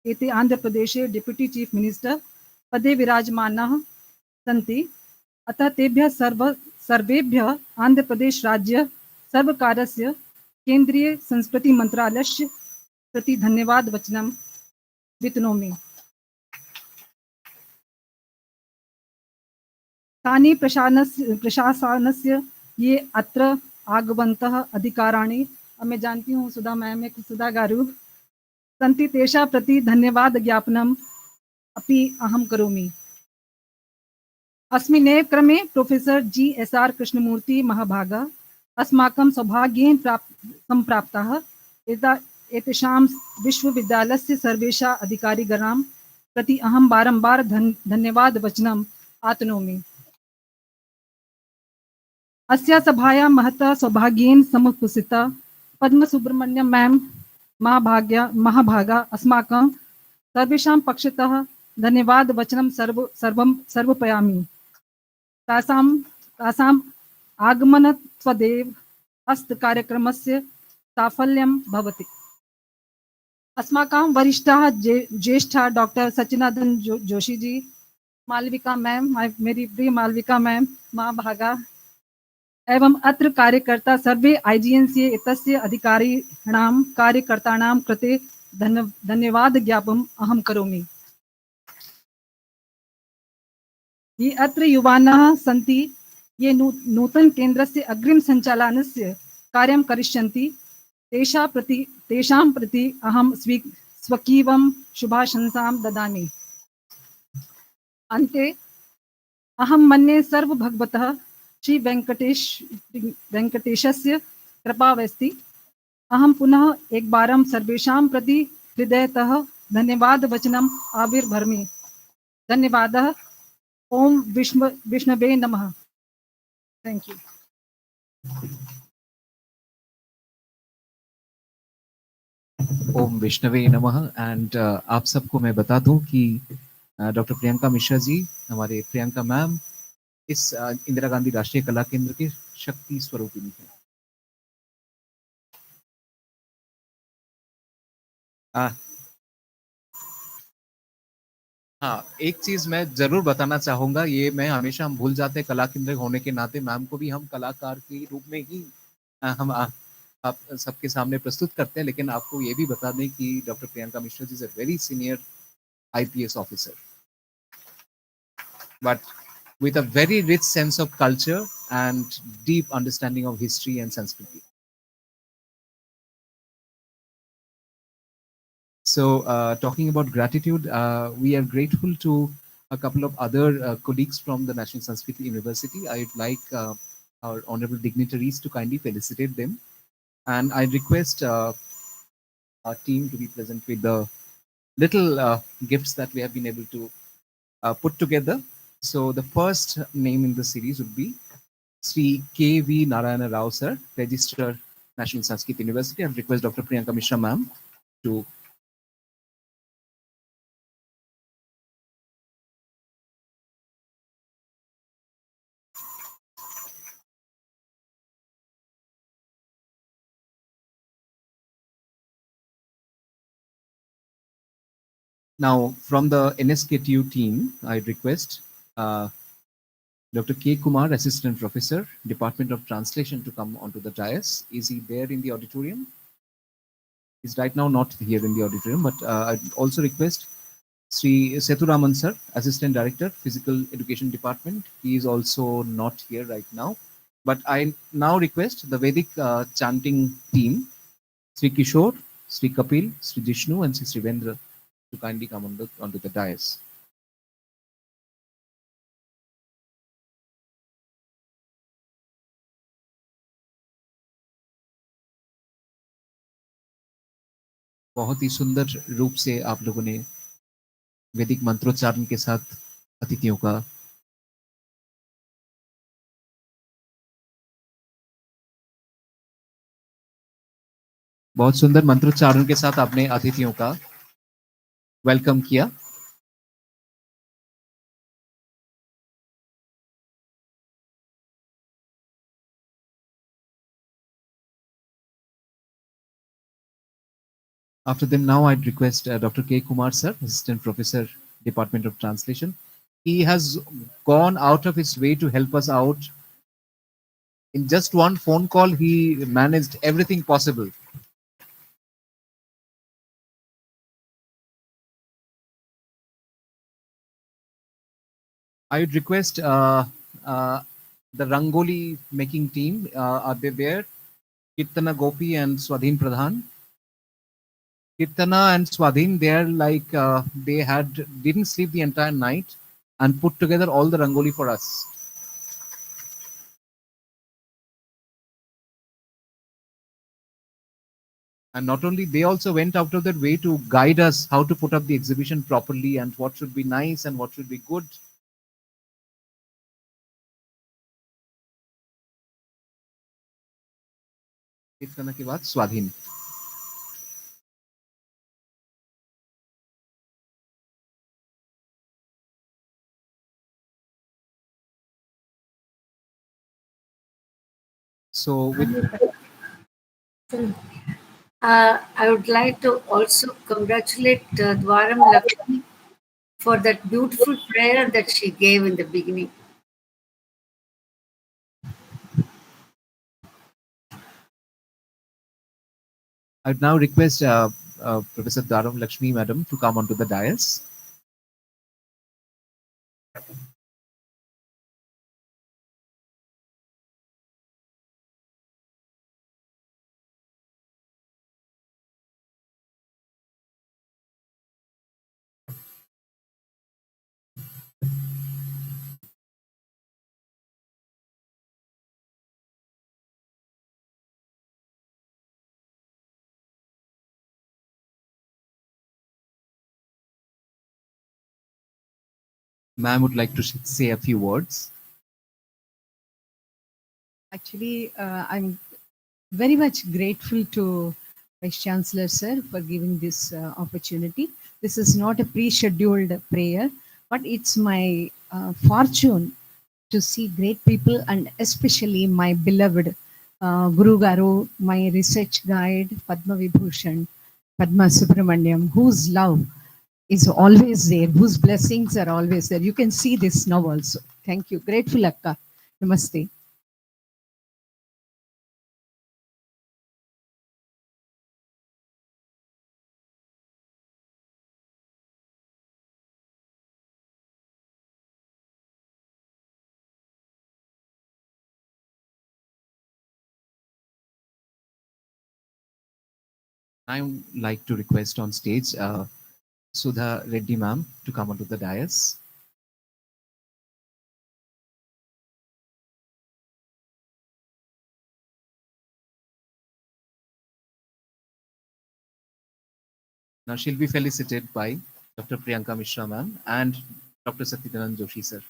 [SPEAKER 7] एते आंध्र प्रदेशे डिप्यूटी चीफ मिनिस्टर पदे विराजमानाः सन्ति। अतः तेभ्यः सर्वेभ्यः आंध्र प्रदेश राज्य सर्वकारस्य केंद्रीय संस्कृति मंत्रालयस्य प्रति धन्यवाद वचनं वितनोमि। स्थानीय प्रशासनस्य ये अत्र आगवन्तः अधिकाराणि, मैं जानती हूँ सुधा मैम एक सुधा गारू सन्ति, तेषां प्रति धन्यवाद ज्ञापनम् अपि अहं करोमि। अस्मिन्नेव क्रमे प्रोफेसर GSR कृष्णमूर्ति महाभागा अस्माकं सौभाग्येन सम्प्राप्ताः। एतेषां विश्वविद्यालयस्य सर्वेषाम् अधिकारिगणां प्रति अहं बारंबार धन्यवाद वचनम् आतनोमि। अस्या सभायां महता सौभाग्येन समुपस्थिता पद्मसुब्रह्मण्यम मैम महाभागा अस्माकं सर्वेषां पक्षतः धन्यवाद वचनं सर्वपयामि। तासाम् आगमनत्वदेव हस्तकार्यक्रमस्य साफल्यं भवति। अस्माकं वरिष्ठाः ज्येष्ठाः डॉक्टर सच्चिदानंद जोशी जी, मालविका मैम, मेरी प्रिय मालविका मैम महाभागा एवं अत्र कार्यकर्ता सर्वे IGNCA इत्यस्य अधिकारिणां कार्यकर्ताणां कृते धन्यवाद ज्ञापनम् अहं करोमि। ये अत्र युवानः सन्ति ये नूतन केन्द्रस्य अग्रिम सञ्चालनस्य कार्यं करिष्यन्ति तेषां प्रति अहं स्वकीयं शुभाशंसां ददामि। अन्ते अहं मन्ये सर्वभगवतः श्री वेङ्कटेशस्य कृपावस्ति। अहं पुनः एकवारं सर्वेषां प्रति हृदयतः धन्यवादवचनम् आविर्भवामि। धन्यवादः। ओम विष्णवे नमः। Thank you.
[SPEAKER 2] ओम विष्णवे नमः। एंड आप सबको मैं बता दूं कि डॉक्टर प्रियंका मिश्रा जी, हमारे प्रियंका मैम, इस इंदिरा गांधी राष्ट्रीय कला केंद्र के शक्ति स्वरूपिणी है। हाँ, एक चीज मैं जरूर बताना चाहूंगा, ये मैं हमेशा हम भूल जाते हैं, कला केंद्र होने के नाते मैम को भी हम कलाकार के रूप में ही हम आप सबके सामने प्रस्तुत करते हैं, लेकिन आपको ये भी बता दें कि doctor Priyanka Mishra ji is a very senior IPS officer, but with a very rich sense of culture and deep understanding of history and Sanskriti. So, talking about gratitude, we are grateful to a couple of other colleagues from the National Sanskrit University. I'd like our honorable dignitaries to kindly felicitate them. And I request our team to be present with the little gifts that we have been able to put together. So the first name in the series would be Shri K.V. Narayana Rao sir, Registrar, National Sanskrit University. I request Dr. Priyanka Mishra ma'am to now from the NSKTU team. I request Dr. K. Kumar, Assistant Professor, Department of Translation, to come onto the dais. Is he there in the auditorium? He's right now not here in the auditorium, but I also request Shri Seturaman sir, Assistant Director, Physical Education Department. He is also not here right now. But I now request the Vedic chanting team, Sri Kishore, Sri Kapil, Sri Jishnu, and Sri Srivendra, to kindly come onto the dais. बहुत ही सुंदर रूप से आप लोगों ने वैदिक मंत्रोच्चारण के साथ अतिथियों का बहुत सुंदर मंत्रोच्चारण के साथ आपने अतिथियों का वेलकम किया। After them, now I'd request Dr. K. Kumar sir, Assistant Professor, Department of Translation. He has gone out of his way to help us out. In just one phone call, he managed everything possible. I would request the Rangoli making team. Are they there? Kirtana Gopi and Swadhin Pradhan. Kirtana and Swadhin, they're like they didn't sleep the entire night and put together all the Rangoli for us. And not only, they also went out of their way to guide us how to put up the exhibition properly and what should be nice and what should be good. Kirtana के बाद स्वाधीन. So with
[SPEAKER 5] I would like to also congratulate Dwaram Lakshmi for that beautiful prayer that she gave in the beginning.
[SPEAKER 2] I'd now request Professor Dharam Lakshmi Madam to come onto the dais. Ma'am would like to say a few words.
[SPEAKER 3] Actually, I'm very much grateful to Vice Chancellor Sir for giving this opportunity. This is not a pre-scheduled prayer, but it's my fortune to see great people and especially my beloved Guru Garu, my research guide, Padma Vibhushan, Padma Subramaniam, whose love is always there, whose blessings are always there. You can see this now also. Thank you. Grateful Akka. Namaste.
[SPEAKER 2] I would like to request on stage Sudha Reddy ma'am to come onto the dais. Now she'll be felicitated by Dr. Priyanka Mishra ma'am and Dr. Satyanand Joshi sir.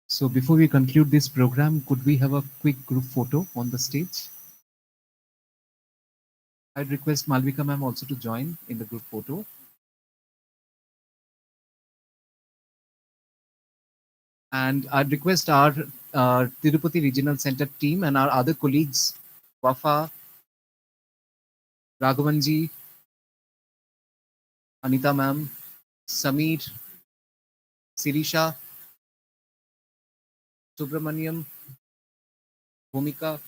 [SPEAKER 2] So before we conclude this program, could we have a quick group photo on the stage? I'd request Malvika ma'am also to join in the group photo. And I'd request our Tirupati Regional Center team and our other colleagues, Wafa, Raghavanji, Anita ma'am, Sameer, Sirisha, Subramaniam, Bhumika,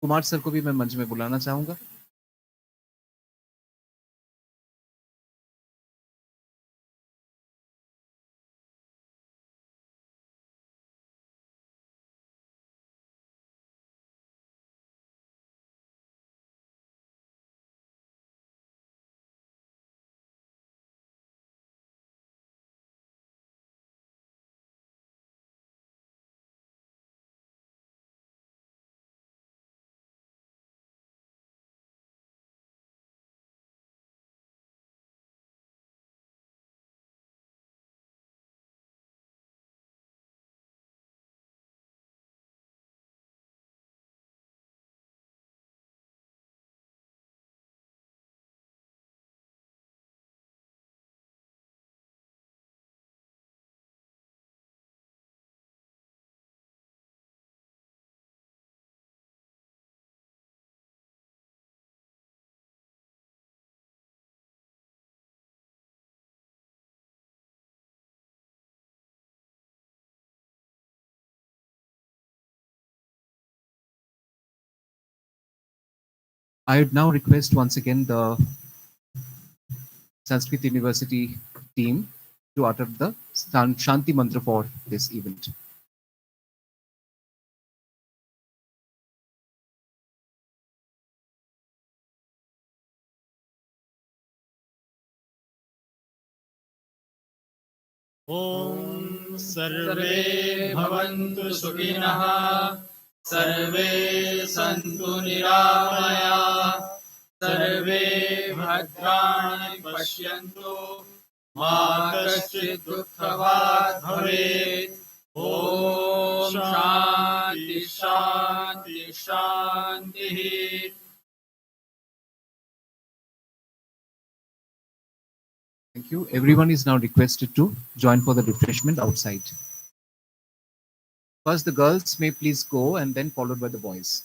[SPEAKER 2] Kumar sir को भी मैं मंच में बुलाना चाहूंगा. I would now request once again the Sanskrit University team to utter the Shanti Mantra for this event.
[SPEAKER 1] ॐ सर्वे भवन्तु सुखिनः सर्वे सन्तु निरामयाः सर्वे भद्राणि पश्यन्तु मा कश्चित् दुःखभाग् भवेत् ॐ शान्ति शान्ति शान्तिः.
[SPEAKER 2] Thank you. Everyone is now requested to join for the refreshment outside. First, the girls may please go and then followed by the boys.